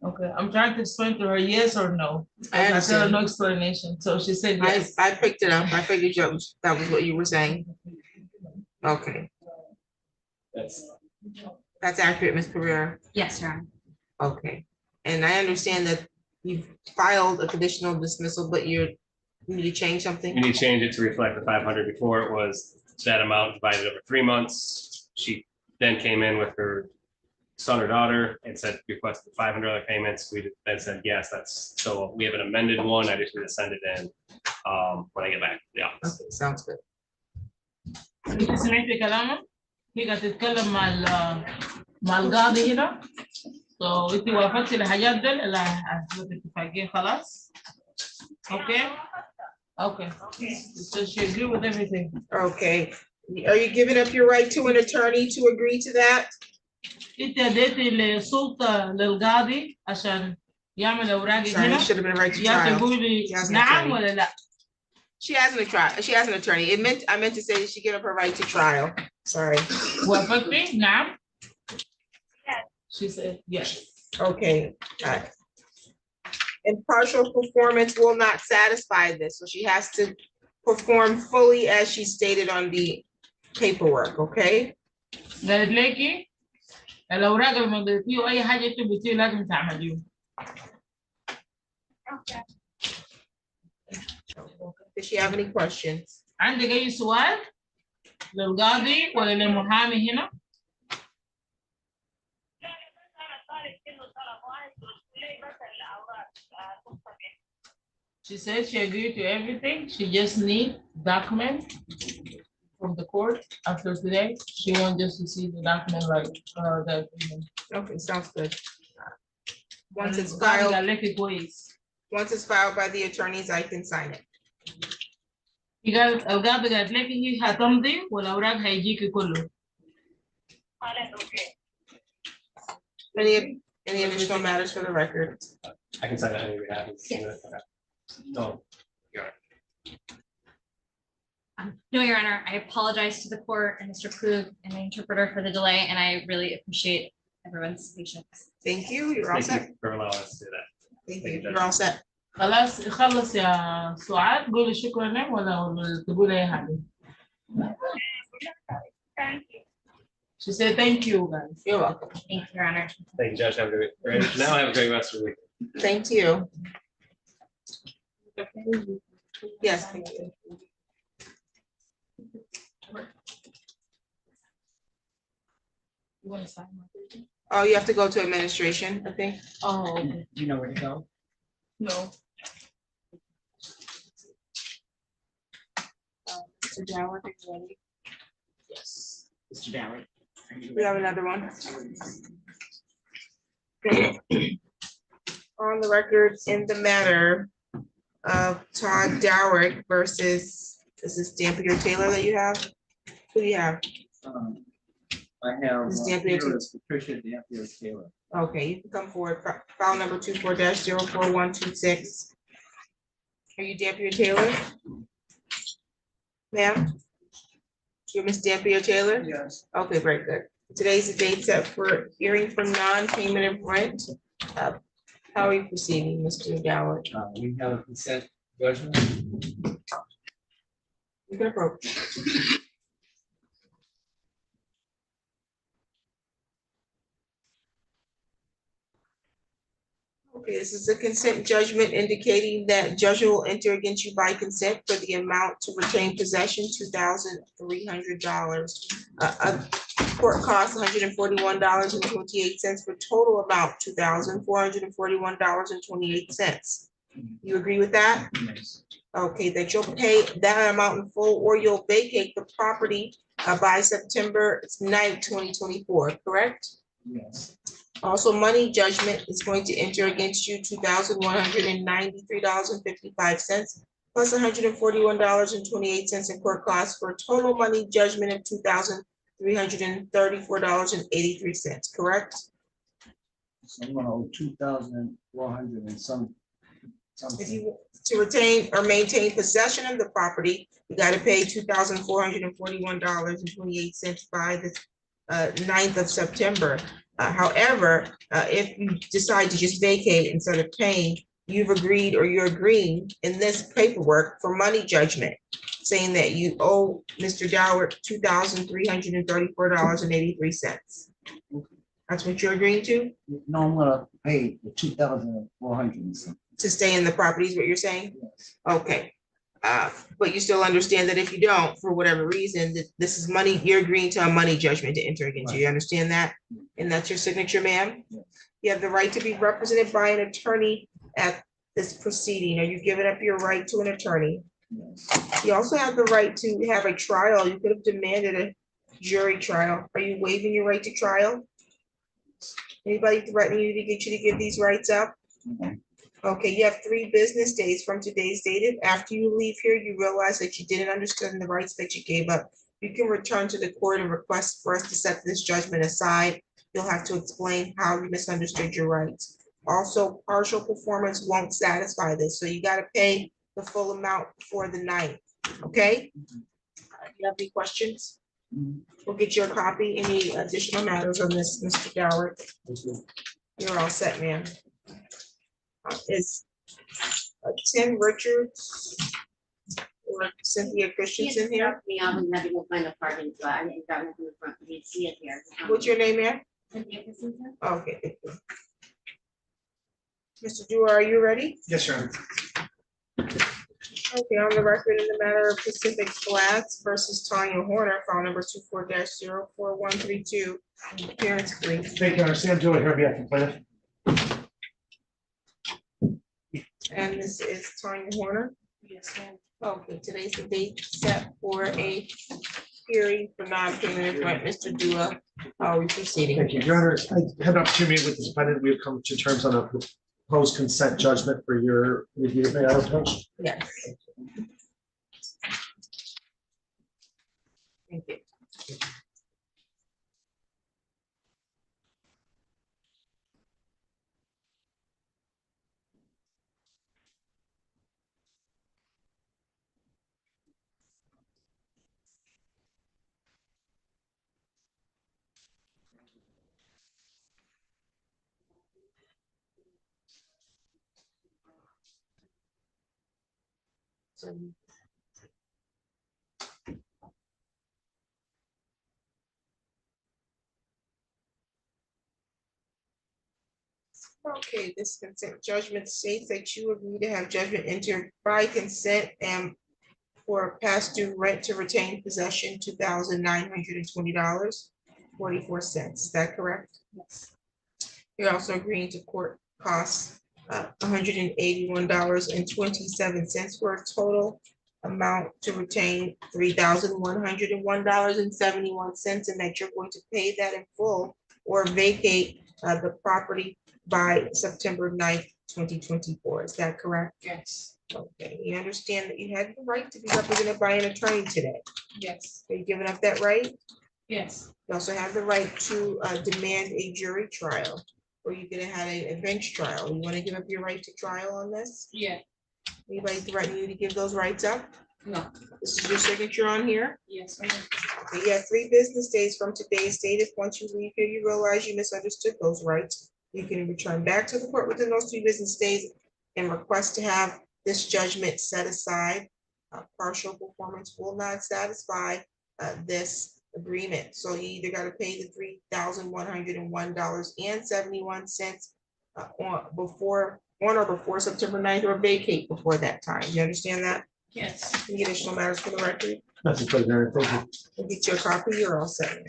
Okay, I'm trying to explain to her yes or no. I tell her no explanation, so she said yes. I picked it up. I figured that was what you were saying. Okay, that's accurate, Ms. Pereira. Yes, Your Honor. Okay, and I understand that you've filed a conditional dismissal, but you need to change something? You need to change it to reflect the 500. Before it was that amount divided over 3 months. She then came in with her son or daughter and said requested $500 payments. We then said, yes, that's, so we have an amended one. I just need to send it in when I get back to the office. Okay, sounds good. انت سمعتي كلامه؟ هي قاعدة تتكلم مع القاضي هنا. So انت وافقتي الحاجات دي لا اتفاقية خلاص؟ Okay. Okay. So she agree with everything. Okay, are you giving up your right to an attorney to agree to that? انت اديتي السلطة للقاضي عشان يعمل اوراقك Sorry, هنا. it should have been a right to يا trial. تقولي She has an نعم attorney. ولا لا؟ She has an attorney. I meant to say that she give up her right to trial. Sorry. وافقتي؟ نعم. She said yes. Okay. Impartial performance will not satisfy this, so she has to perform fully as she stated on the paperwork, okay? قالت لكي الأوراق اللي ما اديتيه أي حاجة أنت بتقولي لازم تعمليه. Does she have any questions? عندك أي سؤال للقاضي ولا للمحامي هنا؟ She said she agreed to everything. She just need document from the court after today. She wants just to see the document like that. Okay, sounds good. Once it's القاضي filed, قال لك كويس. once it's filed by the attorneys, I can sign it. قال القاضي قالت لك هي هتمضي والأوراق هيجيكي كله. Any additional matters for the record? I can sign that on your behalf. Yes. No. No, Your Honor, I apologize to the court and Mr. Krug and the interpreter for the delay, and I really appreciate everyone's patience. Thank you. You're all Thank set. you for allowing us to do that. Thank Thank you. you, You're all set. خلاص خلص يا سعاد قولي شكرا لك ولا تقول أي حاجة. She said thank you guys. You're welcome. Thank you, Your Honor. Thank you, Judge. Have a great, now have a great rest of the week. Thank you. Yes, thank you. You want to sign my paper? Oh, you have to go to administration, I think. Oh, okay. Do you know where to go? No. Mr. Dower, are you ready? Yes. Mr. Dowry. We have another one. On the record in the matter of Todd Dowrick versus, this is Dampier Taylor that you have? Who do you have? I have Ms. Dampier here is Patricia Dampier Taylor. Okay, you can come forward. File number 24-04126. Are you Dampier Taylor? Ma'am? You're Ms. Dampier Taylor? Yes. Okay, very good. Today's the date set for hearing for non-payment of rent. How are you proceeding, Mr. Dowd? We have a consent judgment. You can approach. Okay, this is a consent judgment indicating that judge will enter against you by consent for the amount to retain possession, $2,300. Court costs $141.28 for total amount, $2,441.28. You agree with that? Yes. Okay, that you'll pay that amount in full or you'll vacate the property by September 9th, 2024, correct? Yes. Also, money judgment is going to enter against you $2,193.55 plus $141.28 in court costs for a total money judgment of $2,334.83, correct? Someone owe 2,400 and some If you, to retain or maintain possession of the property, you gotta pay $2,441.28 by the 9th of September. However, if you decide to just vacate instead of paying, you've agreed or you're agreeing in this paperwork for money judgment, saying that you owe Mr. Doward $2,334.83. That's what you're agreeing to? No, I'm gonna pay the 2,400 and something. To stay in the property is what you're saying? Okay. But you still understand that if you don't, for whatever reason, that this is money, you're agreeing to a money judgment to enter into. You understand that? And that's your signature, ma'am? You have the right to be represented by an attorney at this proceeding. Are you giving up your right to an attorney? You also have the right to have a trial. You could have demanded a jury trial. Are you waiving your right to trial? Anybody threatening you to get you to give these rights up? Okay, you have 3 business days from today's date. If after you leave here, you realize that you didn't understand the rights that you gave up, you can return to the court and request for us to set this judgment aside. You'll have to explain how you misunderstood your rights. Also, partial performance won't satisfy this, so you gotta pay the full amount for the night, okay? You have any questions? We'll get you a copy. Any additional matters on this, Mr. Doward? You're all set, ma'am. Is Tim Richards or Cynthia Christensen here? Me, I was having to find a parking spot. I didn't drive in the front. You see it here. What's your name, ma'am? Cynthia Christensen? Okay. Thank you. Mr. Dewar, are you ready? Yes, Your Honor. Okay, on the record in the matter of Pacific Flats versus Tanya Horner, file number 24-04132. Appearance, please. Thank you, Your Honor. Sam Dewar here on behalf of the plaintiff. And this is Tanya Horner. Yes, ma'am. Okay, today's the date set for a hearing for non-payment of rent. Mr. Dewar, how are we proceeding? Thank you, Your Honor. I had an opportunity with the defendant. We have come to terms on a proposed consent judgment for your review. May I approach? Yes. Thank you. Okay, this consent judgment states that you agree to have judgment entered by consent and for past due rent to retain possession, $2,920.44. Is that correct? Yes. You're also agreeing to court costs, $181.27 for a total amount to retain $3,101.71, and that you're going to pay that in full or vacate the property by September 9th, 2024. Is that correct? Yes. Okay, you understand that you had the right to be represented by an attorney today. Yes. Are you giving up that right? Yes. You also have the right to demand a jury trial, or you could have had a bench trial. You want to give up your right to trial on this? Yeah. Anybody threaten you to give those rights up? No. This is your signature on here. Yes, ma'am. Okay, you have 3 business days from today's date. If once you leave here, you realize you misunderstood those rights, you can return back to the court within those 3 business days and request to have this judgment set aside. Partial performance will not satisfy this agreement. So you either got to pay the $3,101.71 on or before September 9th, or vacate before that time. You understand that? Yes. Any additional matters for the record? Nothing further. Thank you. We'll get you a copy. You're all set.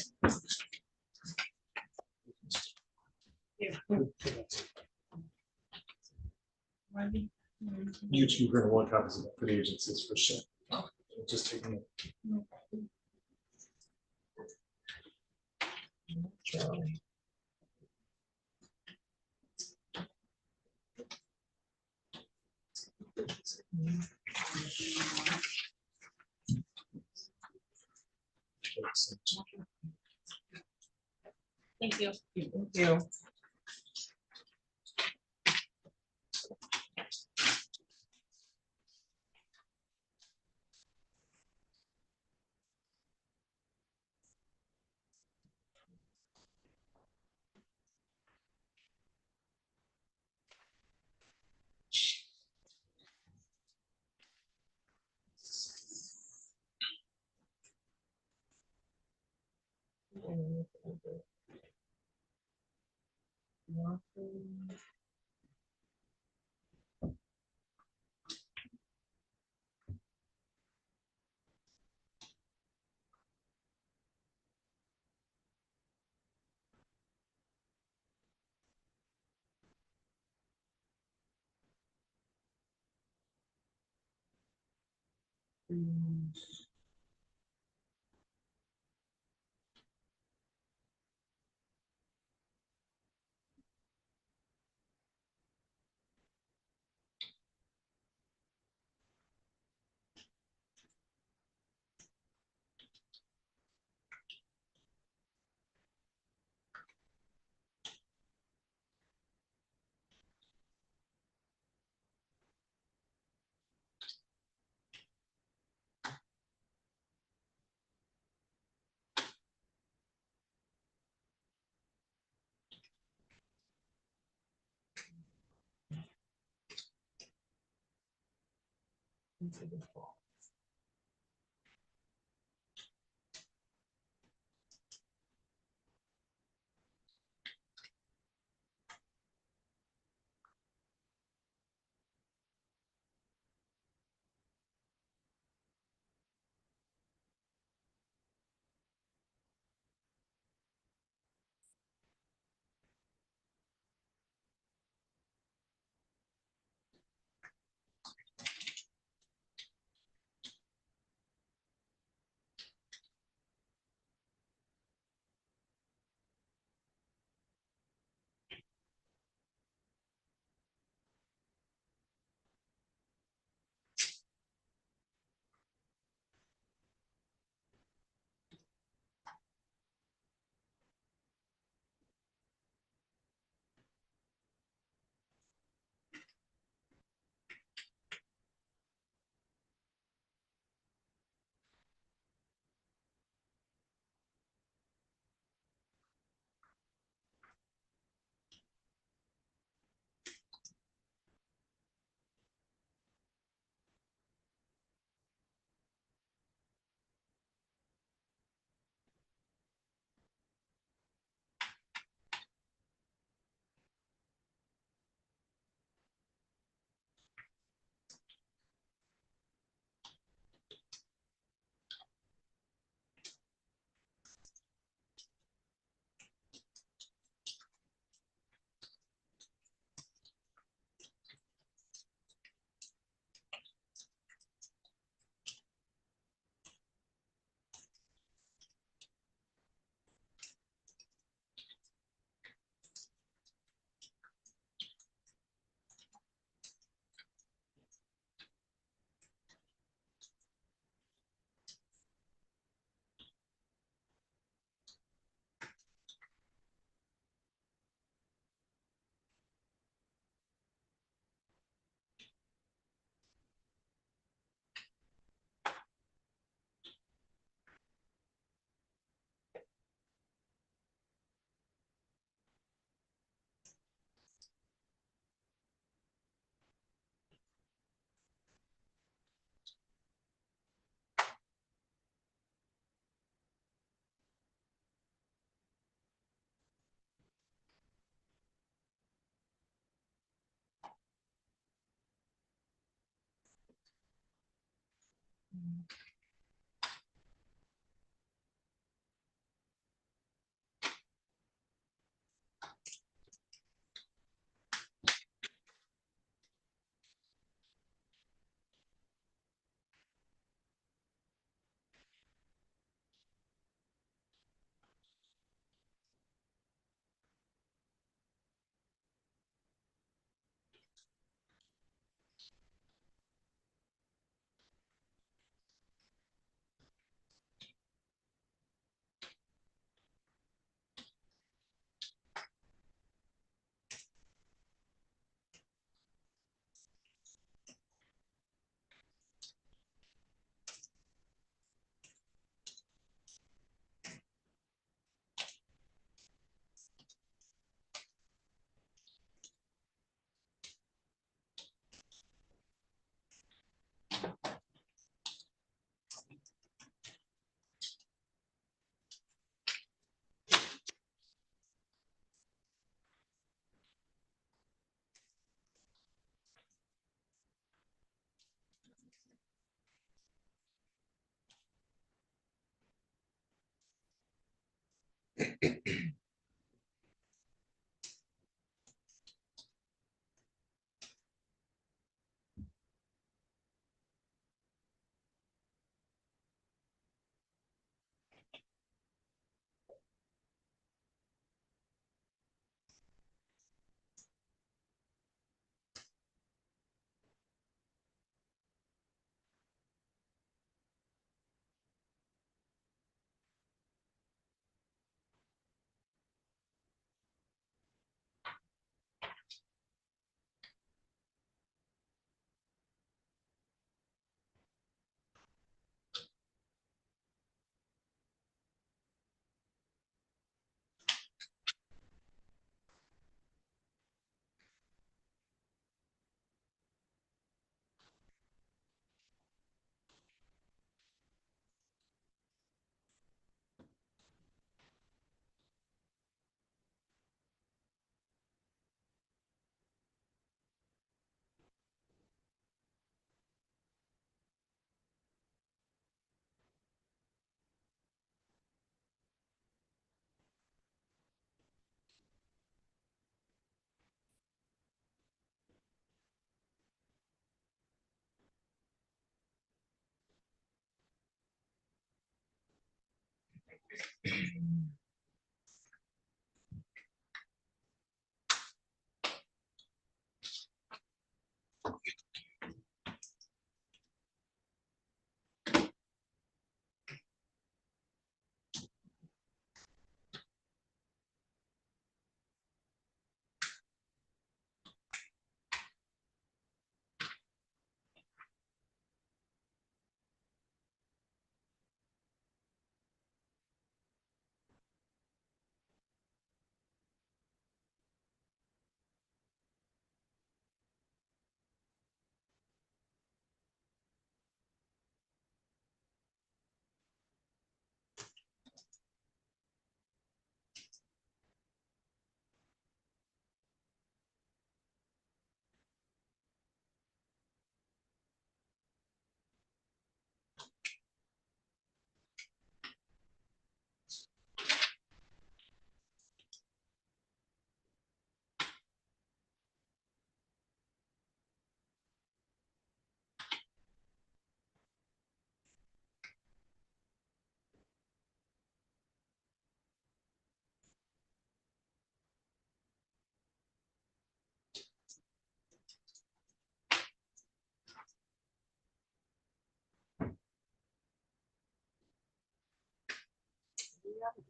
You two are going to want copies of that for the agencies for sure. Just taking it. Thank you. Thank you.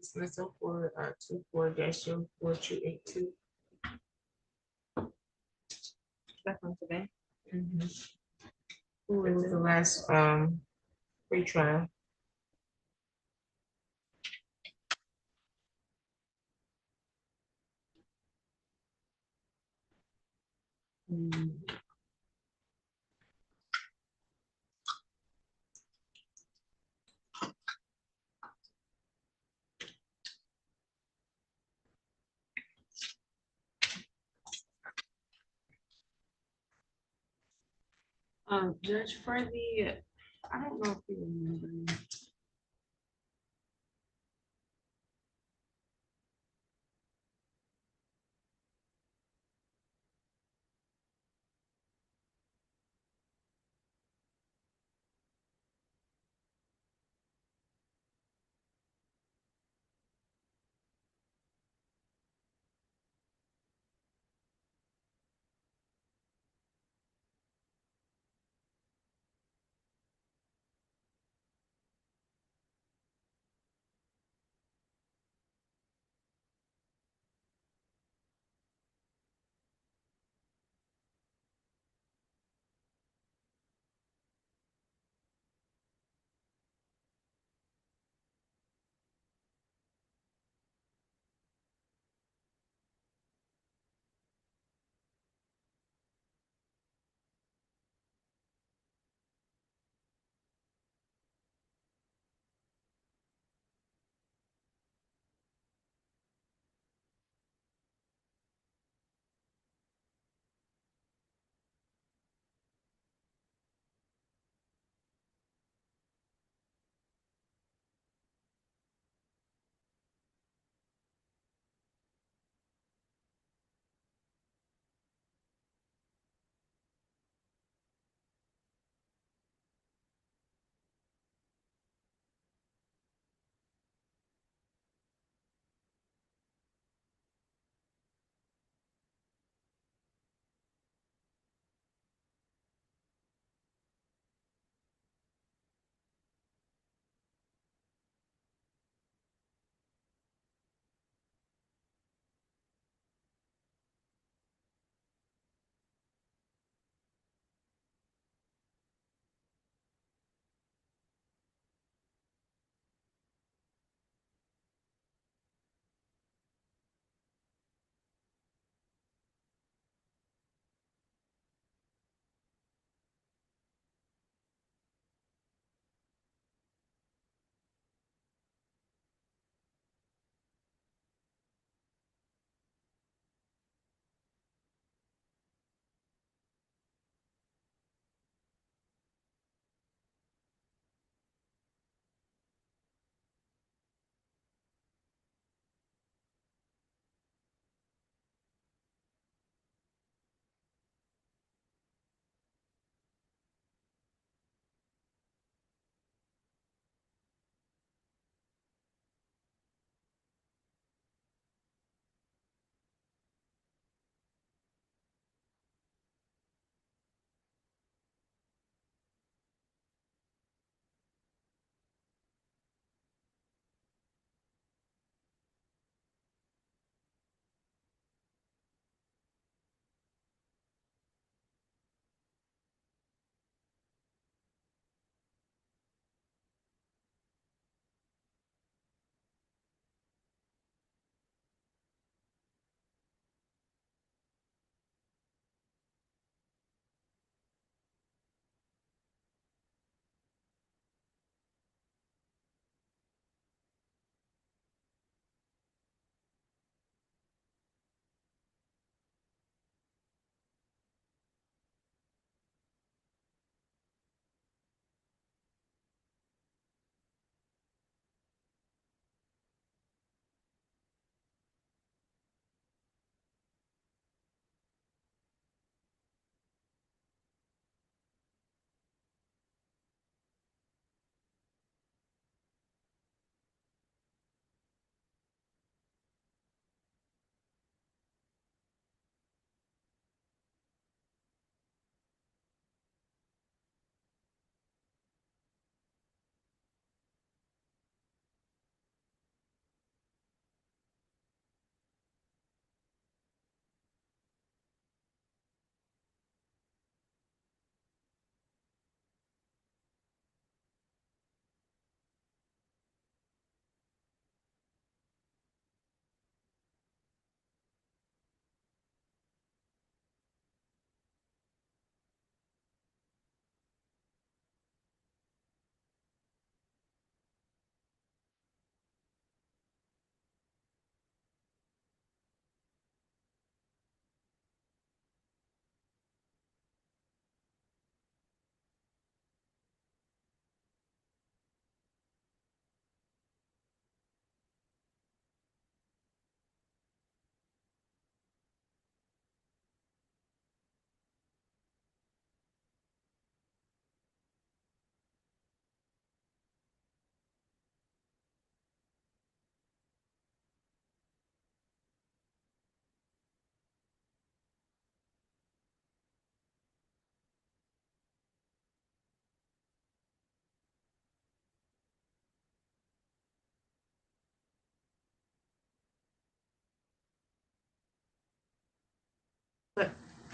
Dismissal for 24-4282. That's on today. Who was the last free trial? Judge, for the, I don't know if you remember.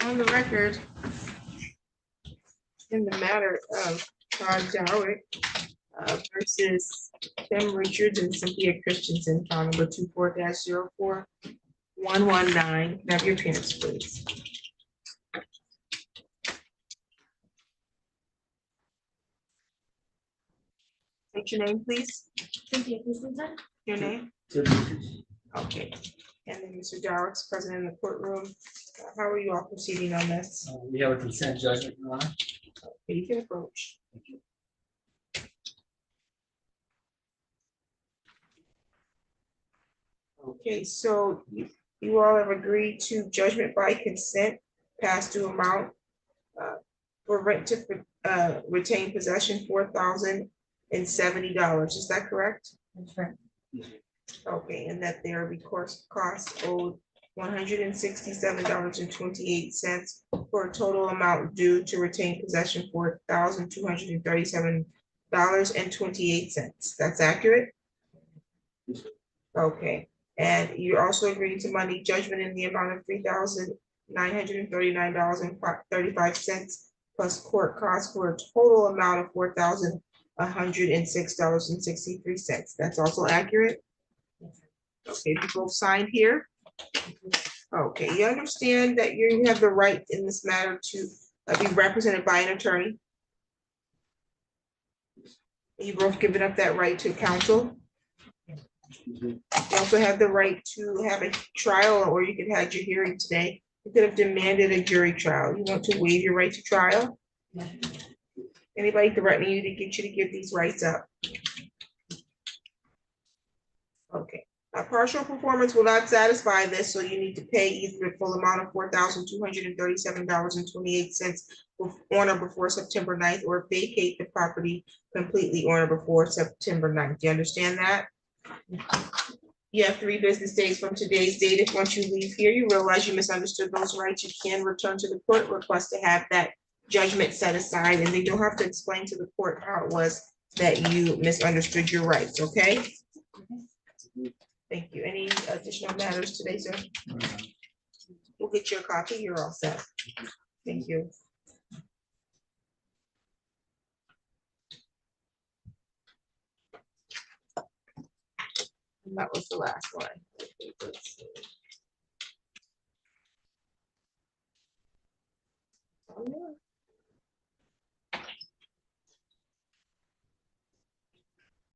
On the record, in the matter of Todd Dowick versus Tim Richards and Cynthia Christensen, file number 24-04-119. Have your appearance, please. What's your name, please? Cynthia Christensen? Your name? Okay. And then Mr. Dowick's present in the courtroom. How are you all proceeding on this? We have a consent judgment, Your Honor. You can approach. Okay, so you all have agreed to judgment by consent, past due amount for rent to retain possession, $4,070. Is that correct? That's right. Okay, and that there will be costs owed $167.28 for a total amount due to retain possession, $4,237.28. That's accurate? Okay, and you also agreed to money judgment in the amount of $3,939.35 plus court costs for a total amount of $4,106.63. That's also accurate? Okay, you both signed here? Okay, you understand that you have the right in this matter to be represented by an attorney? You both given up that right to counsel? You also have the right to have a trial, or you could have your hearing today. You could have demanded a jury trial. You want to waive your right to trial? Anybody threatening you to get you to give these rights up? Okay. A partial performance will not satisfy this, so you need to pay either the full amount of $4,237.28 on or before September 9th, or vacate the property completely on or before September 9th. Do you understand that? You have 3 business days from today's date. If once you leave here, you realize you misunderstood those rights, you can return to the court, request to have that judgment set aside, and then you'll have to explain to the court how it was that you misunderstood your rights, okay? Thank you. Any additional matters today, sir? We'll get you a copy. You're all set. Thank you. And that was the last one. Let's see.